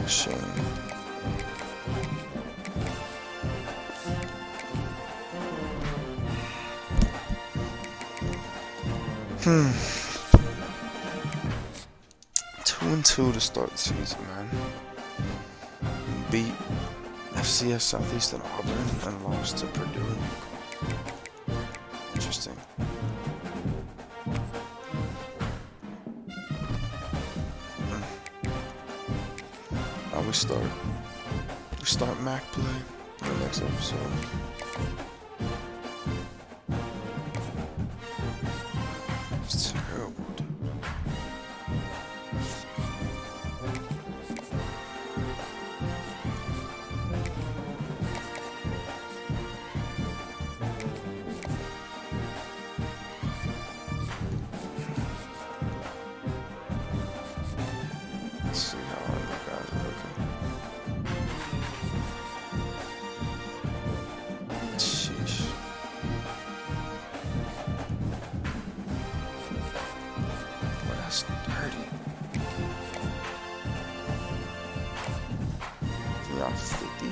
machine. Hmm. 2-2 to start the season, man. Beat FCS Southeastern Auburn and lost to Purdue. Interesting. Now we start MAC play in the next episode. It's terrible. Let's see how all my guys are looking. Sheesh. Boy, that's dirty. Y'all 50.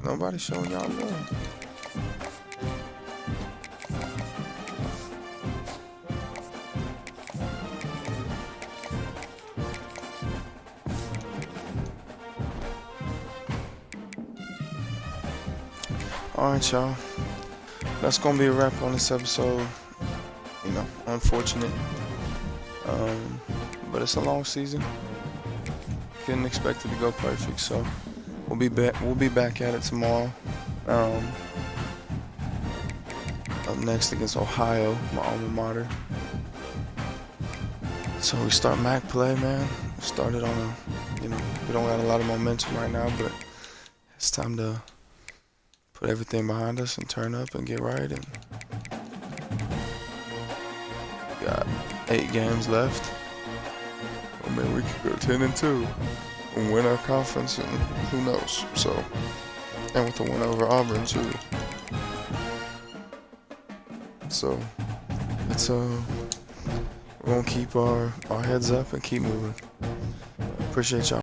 Nobody's showing y'all love. Alright, y'all. That's gonna be a wrap on this episode. You know, unfortunate. But it's a long season. Couldn't expect it to go perfect, so we'll be back at it tomorrow. Up next against Ohio, my alma mater. So we start MAC play, man. Started on a, we don't got a lot of momentum right now, but it's time to put everything behind us and turn up and get right. And we got 8 games left. I mean, we could go 10-2 and win our conference, and who knows? So, and with the win over Auburn too. So, it's we're gonna keep our heads up and keep moving. Appreciate y'all.